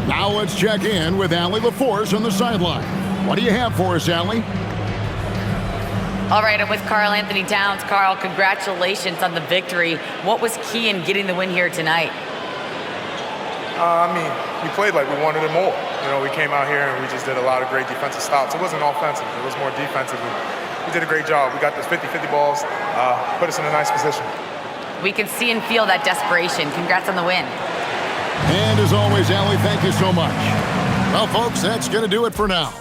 Now let's check in with Allie LaForce on the sideline. What do you have for us, Allie? All right, I'm with Karl Anthony Towns. Karl, congratulations on the victory. What was key in getting the win here tonight? We played like we wanted it more. You know, we came out here and we just did a lot of great defensive stops. It wasn't offensive. It was more defensive. We did a great job. We got those 50-50 balls, put us in a nice position. We can see and feel that desperation. Congrats on the win. And as always, Allie, thank you so much. Well, folks, that's going to do it for now.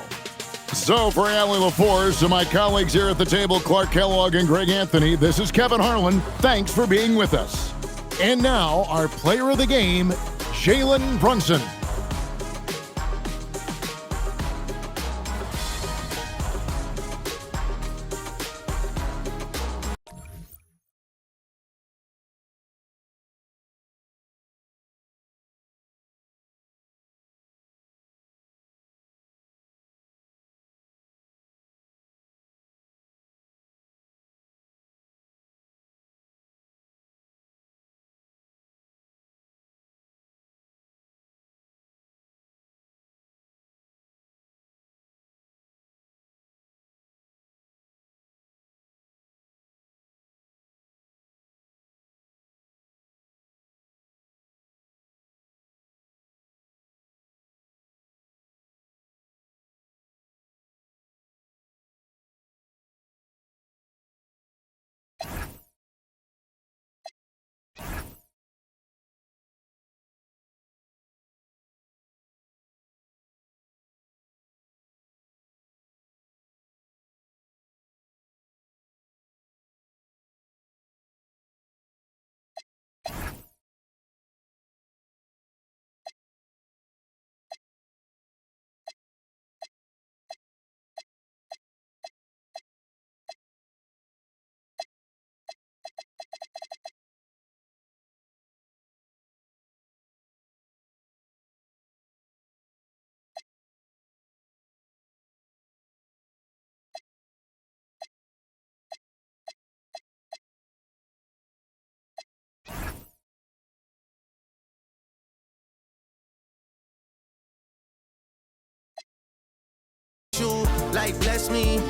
So for Allie LaForce and my colleagues here at the table, Clark Kellogg and Greg Anthony, this is Kevin Harlan. Thanks for being with us. And now, our player of the game, Jalen Brunson. life bless me.